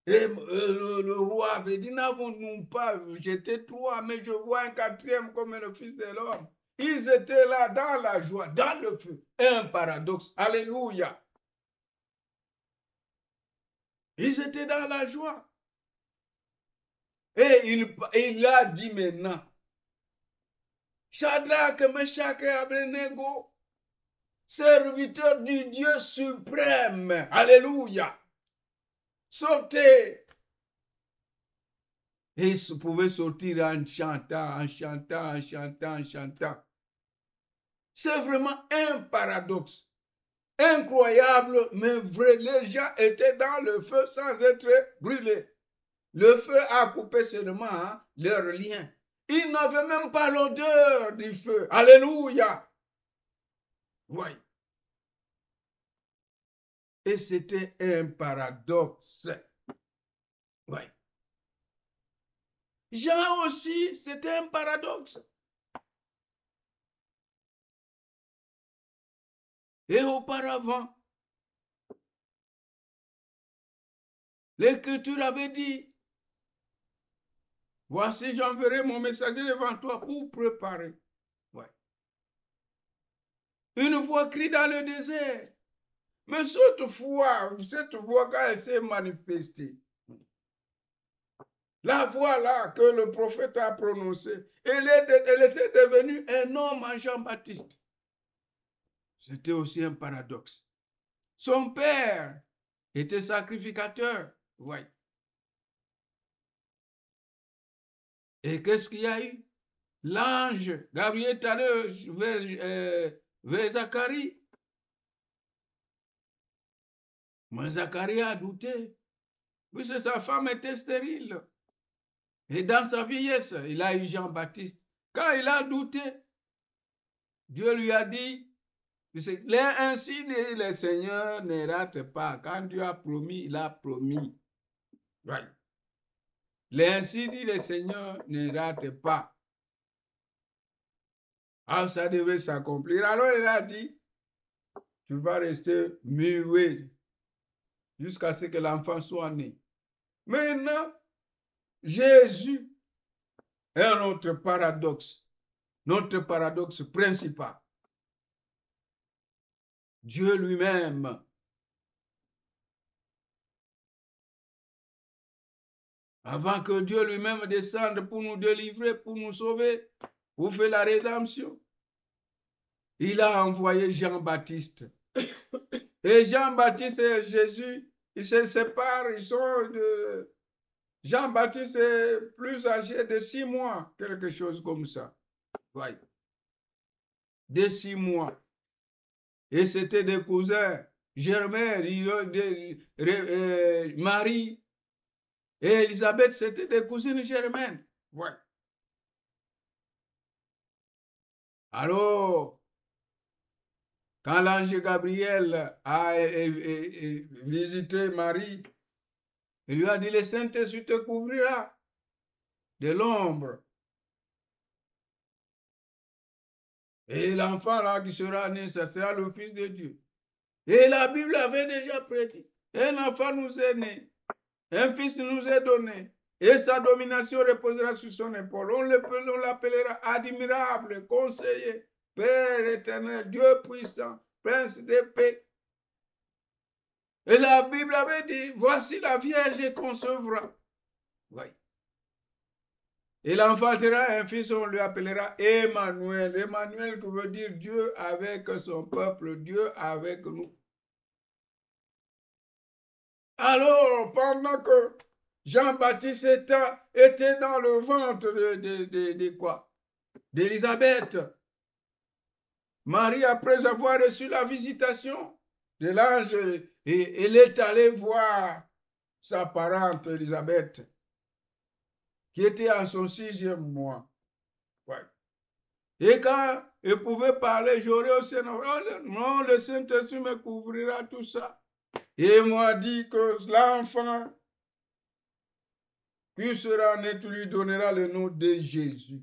Et le roi avait dit, n'avons-nous pas jeté trois, mais je vois un quatrième comme le Fils de l'homme. Ils étaient là dans la joie, dans le feu. Un paradoxe. Alléluia. Ils étaient dans la joie. Et il a dit maintenant, Shadrach, Meshach et Abednego, serviteurs du Dieu suprême. Alléluia. Sortez. Et ils pouvaient sortir en chantant, en chantant, en chantant, en chantant. C'est vraiment un paradoxe. Incroyable, mais vrai. Les gens étaient dans le feu sans être brûlés. Le feu a coupé seulement leurs liens. Ils n'avaient même pas l'odeur du feu. Alléluia. Oui. Et c'était un paradoxe. Oui. Jean aussi, c'était un paradoxe. Et auparavant, l'Écriture avait dit, voici, j'enverrai mon messager devant toi pour préparer. Ouais. Une voix crie dans le désert. Mais cette voix, quand elle s'est manifestée, la voix là que le prophète a prononcée, elle était devenue un homme en Jean-Baptiste. C'était aussi un paradoxe. Son père était sacrificateur. Ouais. Et qu'est-ce qu'il y a eu? L'ange, Gabriel est allé vers Zacharie. Mais Zacharie a douté, puisque sa femme était stérile. Et dans sa vieillesse, il a eu Jean-Baptiste. Quand il a douté, Dieu lui a dit, ainsi dit le Seigneur ne rate pas. Quand Dieu a promis, il a promis. Right. Ainsi dit le Seigneur ne rate pas. Ah, ça devait s'accomplir. Alors il a dit, tu vas rester muet jusqu'à ce que l'enfant soit né. Maintenant, Jésus est notre paradoxe principal. Dieu lui-même avant que Dieu lui-même descende pour nous délivrer, pour nous sauver, pour faire la rédemption, il a envoyé Jean-Baptiste. Et Jean-Baptiste et Jésus, ils se séparent, Jean-Baptiste est plus âgé de 6 mois, quelque chose comme ça. Ouais. De 6 mois. Et c'était des cousins, Germain, Marie et Elisabeth, c'était des cousines germaines. Ouais. Alors, quand l'ange Gabriel a visité Marie, il lui a dit, le Saint-Esprit te couvrira de l'ombre Et l'enfant là qui sera né, ça sera le Fils de Dieu. Et la Bible avait déjà prédit. Un enfant nous est né, un fils nous est donné, et sa domination reposera sur son épaule. On l'appellera admirable, conseiller, Père éternel, Dieu puissant, Prince de paix. Et la Bible avait dit, voici la Vierge concevra. Oui. Il enfantera un fils, on lui appellera Emmanuel. Emmanuel qui veut dire Dieu avec son peuple, Dieu avec nous. Alors, pendant que Jean-Baptiste était dans le ventre de quoi? D'Élisabeth, Marie, après avoir reçu la visitation de l'ange, elle est allée voir sa parente Élisabeth, qui était en son 6e mois. Ouais. Et quand elle pouvait parler, j'aurais aussi non, le Saint-Esprit me couvrira tout ça. Et il m'a dit que l'enfant qui sera né, tu lui donneras le nom de Jésus.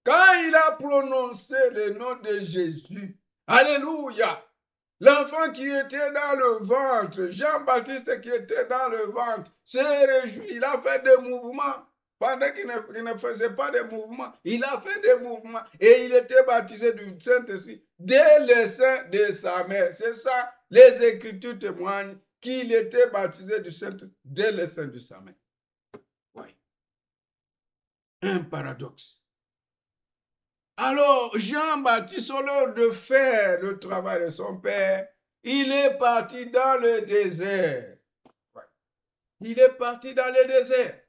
Quand il a prononcé le nom de Jésus, alléluia, l'enfant qui était dans le ventre, Jean-Baptiste qui était dans le ventre, s'est réjoui, il a fait des mouvements. Pendant qu'il ne faisait pas de mouvements, il a fait des mouvements et il était baptisé du Saint-Esprit dès le sein de sa mère. C'est ça, les Écritures témoignent qu'il était baptisé du Saint-Esprit dès le sein de sa mère. Oui. Un paradoxe. Alors, Jean-Baptiste, au lieu de faire le travail de son père, il est parti dans le désert. Ouais. Il est parti dans le désert.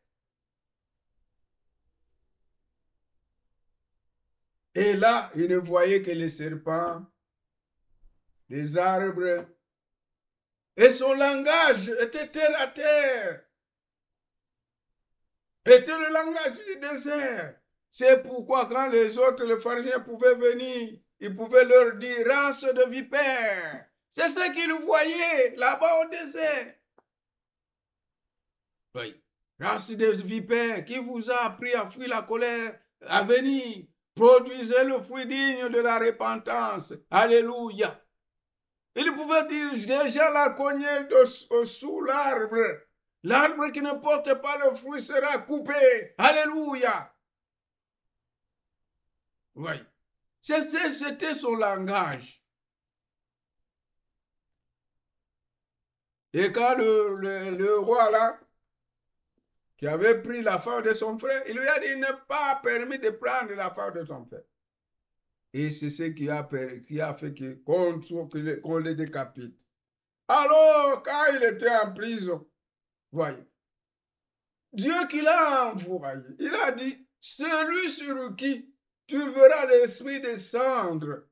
Et là, il ne voyait que les serpents, les arbres. Et son langage était terre à terre. Était le langage du désert. C'est pourquoi quand les autres, les pharisiens pouvaient venir, ils pouvaient leur dire, race de vipères. C'est ce qu'ils voyaient là-bas au désert. Oui. Race de vipères, qui vous a appris à fuir la colère, à venir, produisez le fruit digne de la repentance. Alléluia. Il pouvait dire, déjà la cognée sous l'arbre. L'arbre qui ne porte pas le fruit sera coupé. Alléluia. Oui. C'était son langage. Et quand le roi là, qui avait pris la femme de son frère, il lui a dit, il n'est pas permis de prendre la femme de son frère. Et c'est ce qui a fait qu'on le décapite. Alors, quand il était en prison, voyez, Dieu qui l'a envoyé, il a dit, celui sur qui tu verras l'esprit descendre,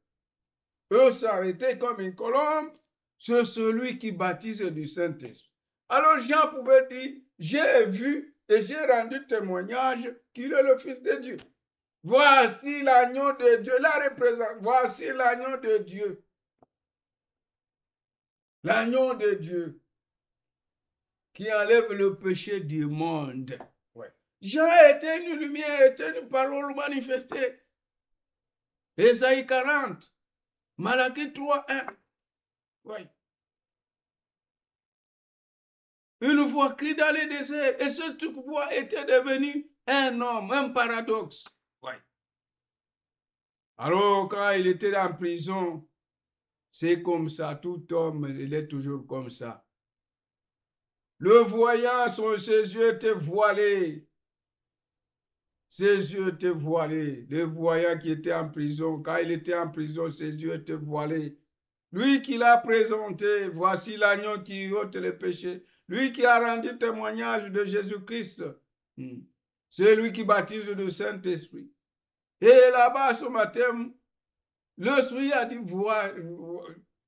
eux s'arrêter comme une colombe, c'est celui qui baptise du Saint-Esprit. Alors Jean pouvait dire, j'ai vu et j'ai rendu témoignage qu'il est le Fils de Dieu. Voici l'agneau de Dieu, la représente, voici l'agneau de Dieu. L'agneau de Dieu qui enlève le péché du monde. Ouais. Jean était une lumière, était une parole manifestée. Ésaïe 40, Malachie 3, 1. Ouais. Une voix crie dans les déserts, et cette voix était devenue un homme, un paradoxe. Ouais. Alors, quand il était en prison, c'est comme ça, tout homme, il est toujours comme ça. Le voyant, ses yeux étaient voilés. Ses yeux étaient voilés. Le voyant qui était en prison, quand il était en prison, ses yeux étaient voilés. Lui qui l'a présenté, voici l'agneau qui ôte les péchés. Lui qui a rendu témoignage de Jésus-Christ. C'est lui qui baptise le Saint-Esprit. Et là-bas, ce matin, l'Esprit a dit,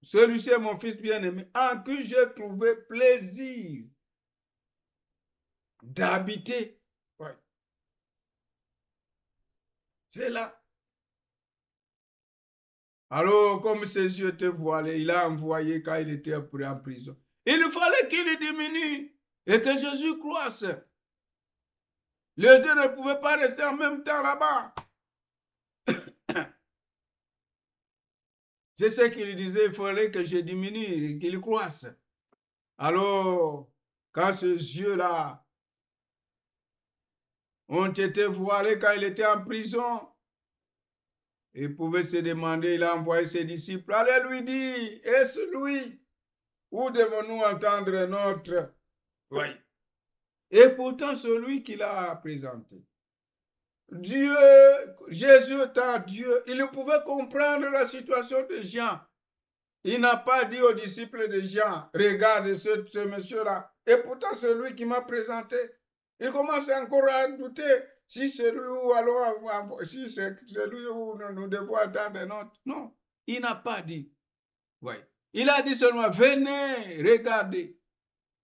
celui-ci est mon fils bien-aimé, en qui j'ai trouvé plaisir d'habiter. Ouais. C'est là. Alors, comme ses yeux étaient voilés, il a envoyé quand il était pris en prison. Il fallait qu'il diminue et que Jésus croisse. Les deux ne pouvaient pas rester en même temps là-bas. C'est ce qu'il disait, il fallait que je diminue, qu'il croisse. Alors, quand ces yeux-là ont été voilés, quand il était en prison, il pouvait se demander, il a envoyé ses disciples, allez lui dire, est-ce lui? Où devons-nous entendre notre... Oui. Et pourtant, celui qui l'a présenté. Dieu, Jésus étant Dieu, il pouvait comprendre la situation de Jean. Il n'a pas dit aux disciples de Jean, regarde ce monsieur-là. Et pourtant, c'est lui qui m'a présenté. Il commence encore à douter si c'est lui ou alors si c'est lui où nous devons attendre un autre. Non, il n'a pas dit. Oui. Il a dit seulement, venez, regardez.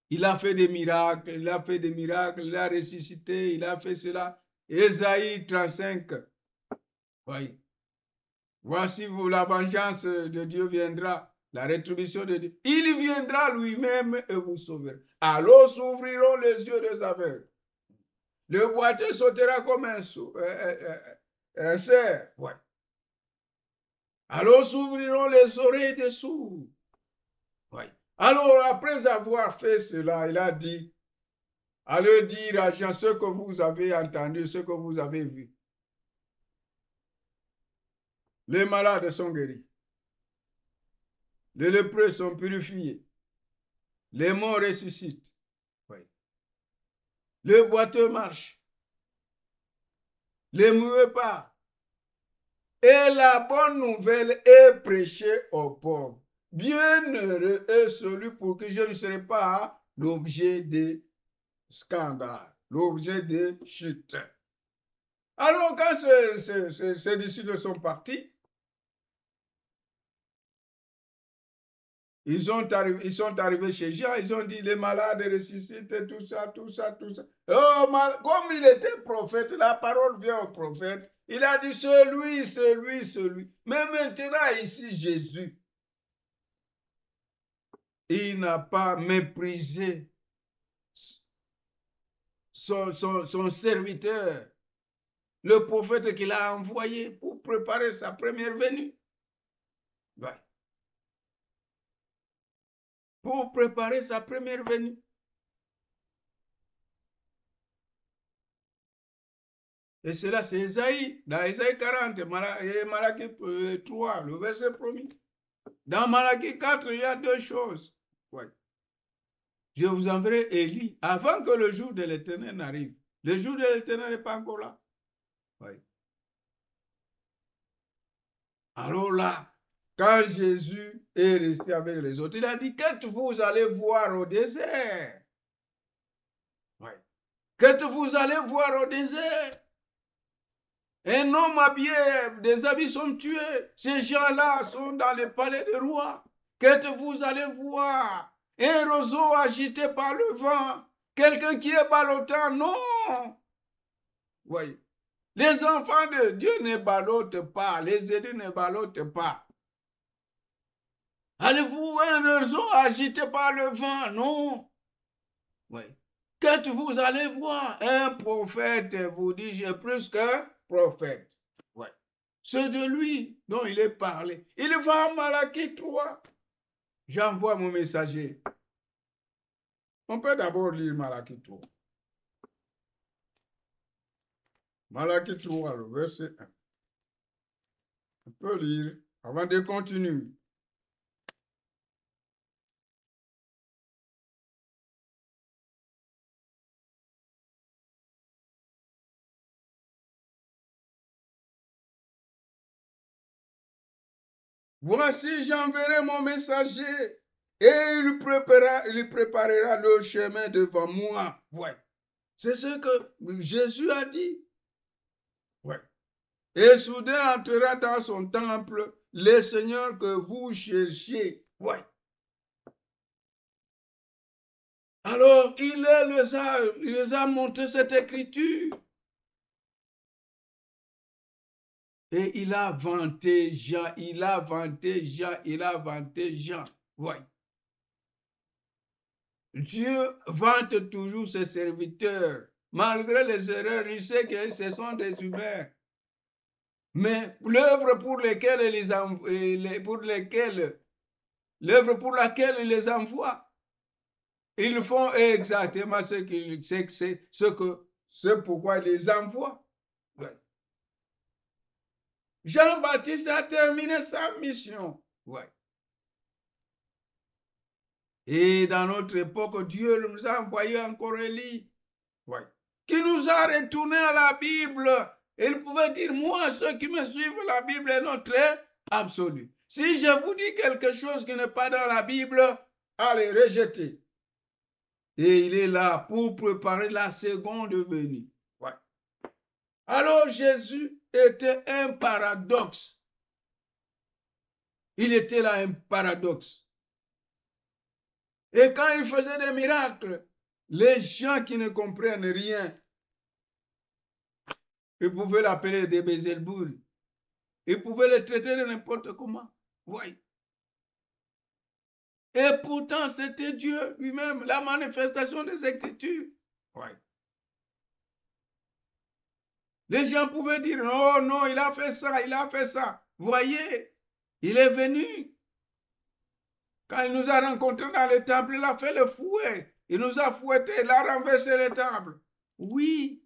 Il a fait des miracles, il a fait des miracles, il a ressuscité, il a fait cela. Ésaïe 35. Oui. Voici vous, la vengeance de Dieu viendra, la rétribution de Dieu. Il viendra lui-même et vous sauvera. Alors s'ouvriront les yeux des aveugles. Le boiteux sautera comme un cerf. Ouais. Alors s'ouvriront les oreilles des sourds. Ouais. Alors après avoir fait cela, il a dit, allez dire à Jean ce que vous avez entendu, ce que vous avez vu. Les malades sont guéris. Les lépreux sont purifiés. Les morts ressuscitent. Oui. Le boiteux marche. Les muets parlent. Et la bonne nouvelle est prêchée aux pauvres. Bienheureux est celui pour qui je ne serai pas l'objet de scandale, l'objet de chute. Alors, quand ces disciples sont partis, ils sont arrivés chez Jean, ils ont dit les malades ressuscitent, tout ça, tout ça, tout ça. Oh, comme il était prophète, la parole vient au prophète, il a dit celui. Mais maintenant, ici, Jésus, il n'a pas méprisé son serviteur, le prophète qu'il a envoyé pour préparer sa première venue. Ouais. Pour préparer sa première venue. Et cela, c'est Esaïe, dans Esaïe 40 et Malachie 3, le verset premier. Dans Malachie 4, il y a deux choses. Ouais. Je vous enverrai Élie avant que le jour de l'Éternel n'arrive. Le jour de l'Éternel n'est pas encore là. Ouais. Alors là, quand Jésus est resté avec les autres, il a dit, qu'est-ce que vous allez voir au désert? Ouais. Qu'est-ce que vous allez voir au désert? Un homme habillé, des habits somptueux. Ces gens-là sont dans le palais du roi. Qu'est-ce que vous allez voir? Un roseau agité par le vent. Quelqu'un qui est ballottant? Non. Oui. Les enfants de Dieu ne ballottent pas. Les élus ne ballottent pas. Allez-vous un roseau agité par le vent? Non. Oui. Qu'est-ce que vous allez voir? Un prophète, vous dis-je, plus qu'un prophète. Oui. C'est de lui dont il est parlé. Il va en Malachie 3. J'envoie mon messager. On peut d'abord lire Malachie 3. Malachie 3, le verset 1. On peut lire avant de continuer. Voici, j'enverrai mon messager et il préparera le chemin devant moi. Ouais. C'est ce que Jésus a dit. Ouais. Et soudain entrera dans son temple le Seigneur que vous cherchiez. Ouais. Alors, il les a montré cette écriture. Et il a vanté Jean, il a vanté Jean. Oui. Dieu vante toujours ses serviteurs. Malgré les erreurs, il sait que ce sont des humains. Mais l'œuvre pour laquelle il les envoie, ils font exactement ce pourquoi il les envoie. Ouais. Jean-Baptiste a terminé sa mission. Ouais. Et dans notre époque, Dieu nous a envoyé encore Élie. Ouais. Qui nous a retourné à la Bible. Il pouvait dire, moi, ceux qui me suivent, la Bible est notre absolu. Si je vous dis quelque chose qui n'est pas dans la Bible, allez, rejetez. Et il est là pour préparer la seconde venue. Ouais. Alors Jésus était un paradoxe. Il était là un paradoxe. Et quand il faisait des miracles, les gens qui ne comprennent rien, ils pouvaient l'appeler des Bézélboul. Ils pouvaient le traiter de n'importe comment. Oui. Et pourtant, c'était Dieu lui-même, la manifestation des Écritures. Oui. Les gens pouvaient dire, non, non, il a fait ça, il a fait ça. Voyez, il est venu. Quand il nous a rencontrés dans le temple, il a fait le fouet. Il nous a fouettés, il a renversé le temple. Oui.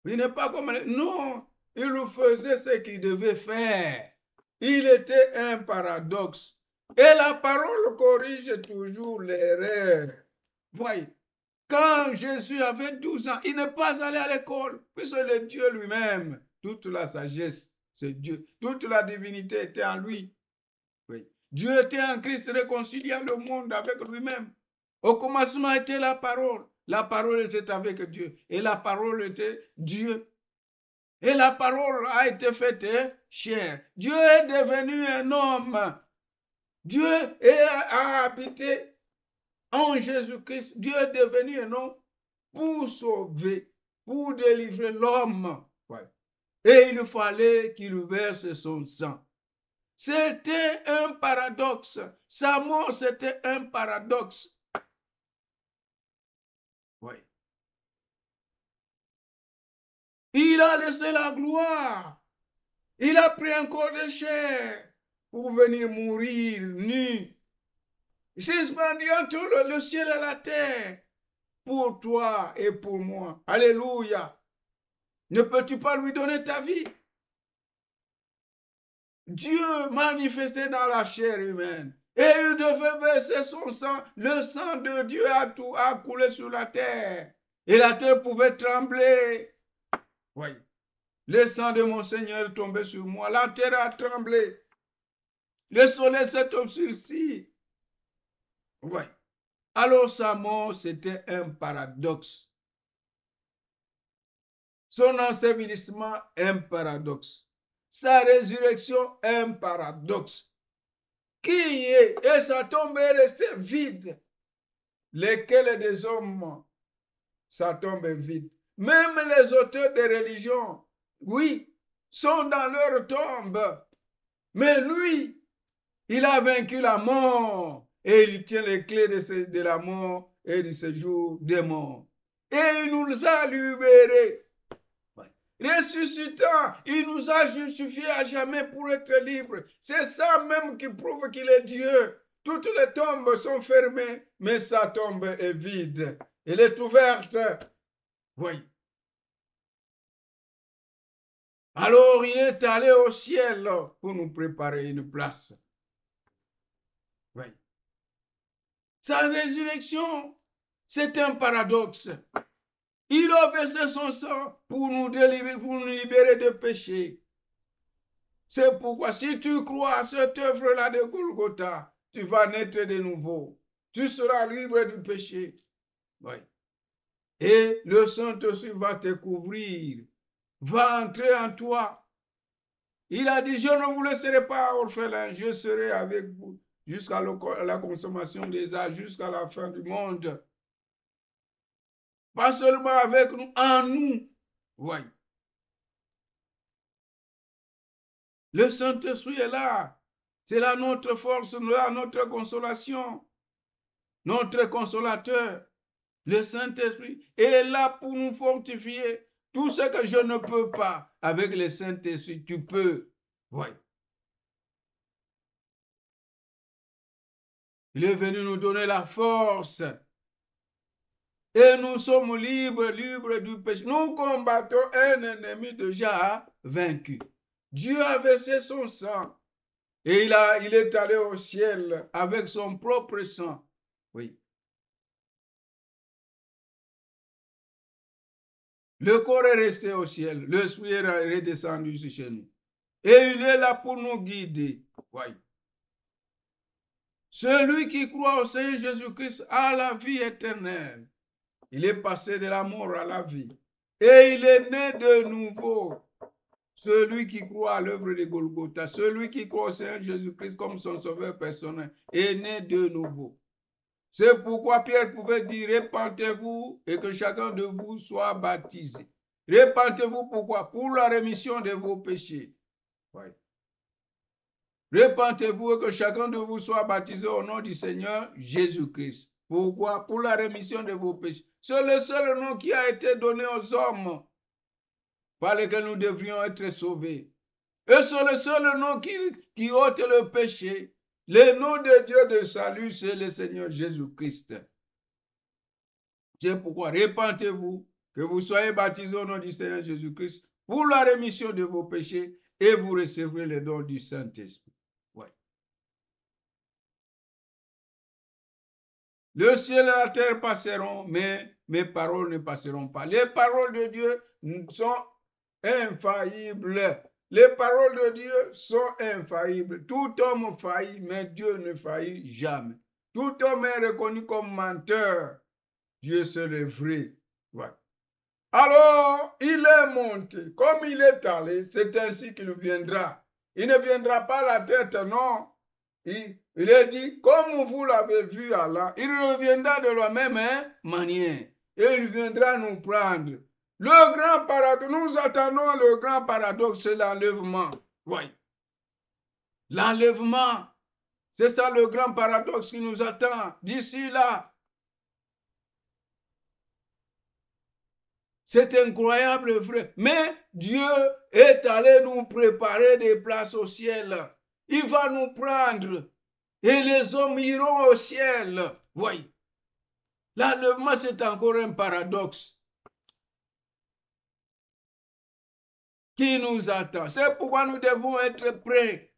Il n'est pas comme... Non, il faisait ce qu'il devait faire. Il était un paradoxe. Et la parole corrige toujours l'erreur. Voyez, quand Jésus avait 12 ans, il n'est pas allé à l'école, puisque le Dieu lui-même, toute la sagesse, c'est Dieu. Toute la divinité était en lui. Oui. Dieu était en Christ réconciliant le monde avec lui-même. Au commencement était la parole. La parole était avec Dieu. Et la parole était Dieu. Et la parole a été faite chair. Dieu est devenu un homme. Dieu a habité en Jésus-Christ. Dieu est devenu un homme pour sauver, pour délivrer l'homme. Ouais. Et il fallait qu'il verse son sang. C'était un paradoxe. Sa mort, c'était un paradoxe. Oui. Il a laissé la gloire. Il a pris un corps de chair pour venir mourir nu. Suspendu entre le ciel et la terre pour toi et pour moi. Alléluia. Ne peux-tu pas lui donner ta vie? Dieu manifesté dans la chair humaine. Et il devait verser son sang. Le sang de Dieu a coulé sur la terre. Et la terre pouvait trembler. Oui. Le sang de mon Seigneur est tombé sur moi. La terre a tremblé. Le soleil s'est obscurci. Oui. Alors sa mort, c'était un paradoxe. Son ensevelissement, un paradoxe. Sa résurrection, un paradoxe. Qui est? Et sa tombe est restée vide. Lesquels des hommes, sa tombe est vide. Même les auteurs des religions, oui, sont dans leur tombe. Mais lui, il a vaincu la mort et il tient les clés de la mort et du séjour des morts. Et il nous a libérés. Ressuscitant, il nous a justifiés à jamais pour être libres. C'est ça même qui prouve qu'il est Dieu. Toutes les tombes sont fermées, mais sa tombe est vide. Elle est ouverte. Oui. Alors il est allé au ciel pour nous préparer une place. Oui. Sa résurrection, c'est un paradoxe. Il a versé son sang pour nous délivrer, pour nous libérer de péché. C'est pourquoi si tu crois à cette œuvre-là de Golgotha, tu vas naître de nouveau. Tu seras libre du péché. Oui. Et le Saint-Esprit va te couvrir, va entrer en toi. Il a dit, je ne vous laisserai pas orphelin, je serai avec vous jusqu'à la consommation des âges, jusqu'à la fin du monde. Pas seulement avec nous, en nous. Oui. Le Saint-Esprit est là. C'est là notre force, là notre consolation. Notre consolateur, le Saint-Esprit, est là pour nous fortifier, Tout ce que je ne peux pas avec le Saint-Esprit, tu peux. Oui. Il est venu nous donner la force. Et nous sommes libres, libres du péché. Nous combattons un ennemi déjà vaincu. Dieu a versé son sang. Et il est allé au ciel avec son propre sang. Oui. Le corps est resté au ciel. L'esprit est redescendu chez nous. Et il est là pour nous guider. Oui. Celui qui croit au Seigneur Jésus-Christ a la vie éternelle. Il est passé de la mort à la vie. Et il est né de nouveau. Celui qui croit à l'œuvre de Golgotha, celui qui croit au Seigneur Jésus-Christ comme son sauveur personnel, est né de nouveau. C'est pourquoi Pierre pouvait dire, répentez-vous et que chacun de vous soit baptisé. Répentez-vous pourquoi? Pour la rémission de vos péchés. Oui. Répentez-vous et que chacun de vous soit baptisé au nom du Seigneur Jésus-Christ. Pourquoi? Pour la rémission de vos péchés. C'est le seul nom qui a été donné aux hommes par lequel nous devrions être sauvés. Et c'est le seul nom qui ôte le péché. Le nom de Dieu de salut, c'est le Seigneur Jésus-Christ. C'est pourquoi répentez-vous, que vous soyez baptisés au nom du Seigneur Jésus-Christ pour la rémission de vos péchés et vous recevrez le don du Saint-Esprit. Ouais. Le ciel et la terre passeront, mais mes paroles ne passeront pas. Les paroles de Dieu sont infaillibles. Les paroles de Dieu sont infaillibles. Tout homme faillit, mais Dieu ne faillit jamais. Tout homme est reconnu comme menteur. Dieu c'est le vrai. Ouais. Alors, il est monté. Comme il est allé, c'est ainsi qu'il viendra. Il ne viendra pas la tête, non. Il est dit, comme vous l'avez vu Allah, il reviendra de la même manière. Et il viendra nous prendre. Le grand paradoxe, nous attendons le grand paradoxe, c'est l'enlèvement. Oui. L'enlèvement, c'est ça le grand paradoxe qui nous attend d'ici là. C'est incroyable, vrai. Mais Dieu est allé nous préparer des places au ciel. Il va nous prendre. Et les hommes iront au ciel. Oui. L'enlèvement, c'est encore un paradoxe qui nous attend. C'est pourquoi nous devons être prêts.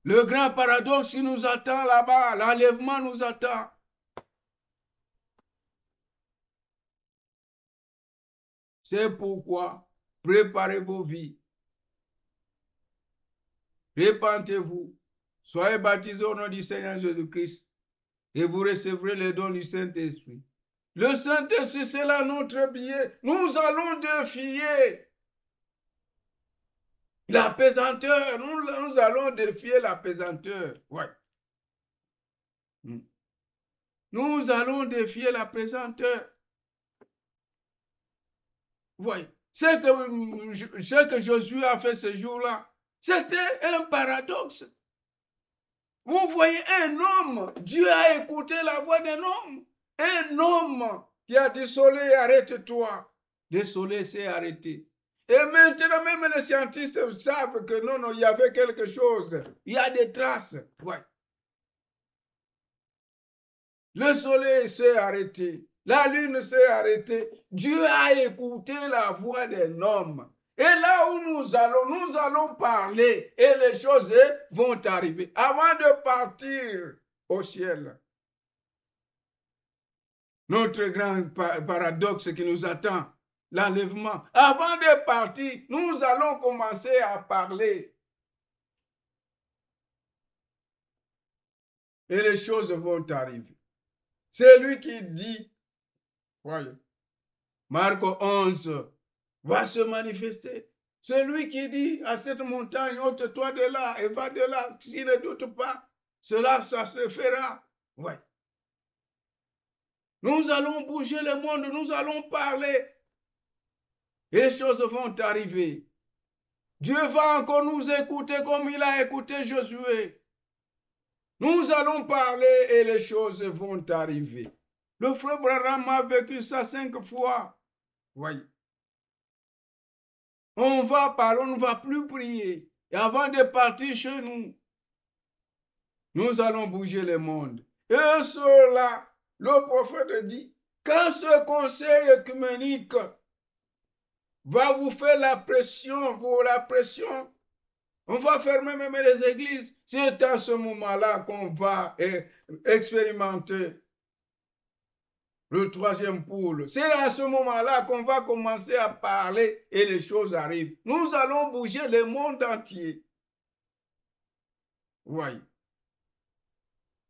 Le grand paradoxe qui nous attend là-bas, l'enlèvement nous attend. C'est pourquoi préparez vos vies. Répentez-vous. Soyez baptisés au nom du Seigneur Jésus-Christ et vous recevrez le don du Saint-Esprit. Le Saint-Esprit, c'est là notre billet. Nous allons défier la pesanteur. Nous allons défier la pesanteur. Ouais. Nous allons défier la pesanteur. Ouais. Ce que Josué a fait ce jour-là, c'était un paradoxe. Vous voyez un homme, Dieu a écouté la voix d'un homme. Un homme qui a dit, soleil, arrête-toi. Le soleil s'est arrêté. Et maintenant, même les scientifiques savent que non, il y avait quelque chose. Il y a des traces. Ouais. Le soleil s'est arrêté. La lune s'est arrêtée. Dieu a écouté la voix d'un homme. Et là où nous allons parler et les choses vont arriver. Avant de partir au ciel, notre grand paradoxe qui nous attend, l'enlèvement. Avant de partir, nous allons commencer à parler. Et les choses vont arriver. C'est lui qui dit, voyez, Marc 11, va se manifester. C'est lui qui dit à cette montagne, ôte-toi de là et va de là. S'il ne doute pas, cela, ça se fera. Ouais. Nous allons bouger le monde, nous allons parler. Et les choses vont arriver. Dieu va encore nous écouter comme il a écouté Josué. Nous allons parler et les choses vont arriver. Le frère Branham a vécu ça 5 fois. Voyez. On va parler, on ne va plus prier. Et avant de partir chez nous, nous allons bouger le monde. Et cela, le prophète dit, quand ce conseil œcuménique va vous faire la pression, on va fermer même les églises. C'est à ce moment-là qu'on va expérimenter le troisième pôle. C'est à ce moment-là qu'on va commencer à parler et les choses arrivent. Nous allons bouger le monde entier. Oui.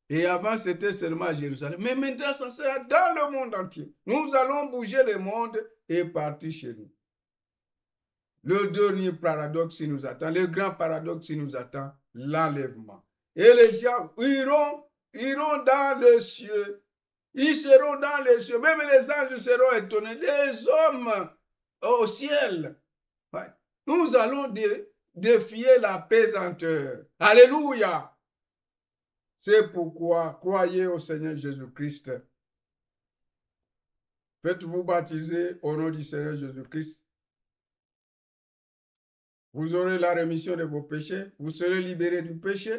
Et avant, c'était seulement à Jérusalem. Mais maintenant, ça sera dans le monde entier. Nous allons bouger le monde et partir chez nous. Le dernier paradoxe qui nous attend, le grand paradoxe qui nous attend, l'enlèvement. Et les gens iront dans les cieux. Ils seront dans les cieux. Même les anges seront étonnés. Les hommes au ciel. Ouais. Nous allons défier la pesanteur. Alléluia. C'est pourquoi croyez au Seigneur Jésus-Christ. Faites-vous baptiser au nom du Seigneur Jésus-Christ. Vous aurez la rémission de vos péchés. Vous serez libérés du péché.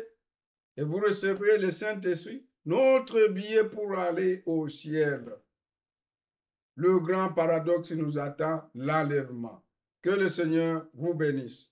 Et vous recevrez le Saint-Esprit, notre billet pour aller au ciel. Le grand paradoxe nous attend, l'enlèvement. Que le Seigneur vous bénisse.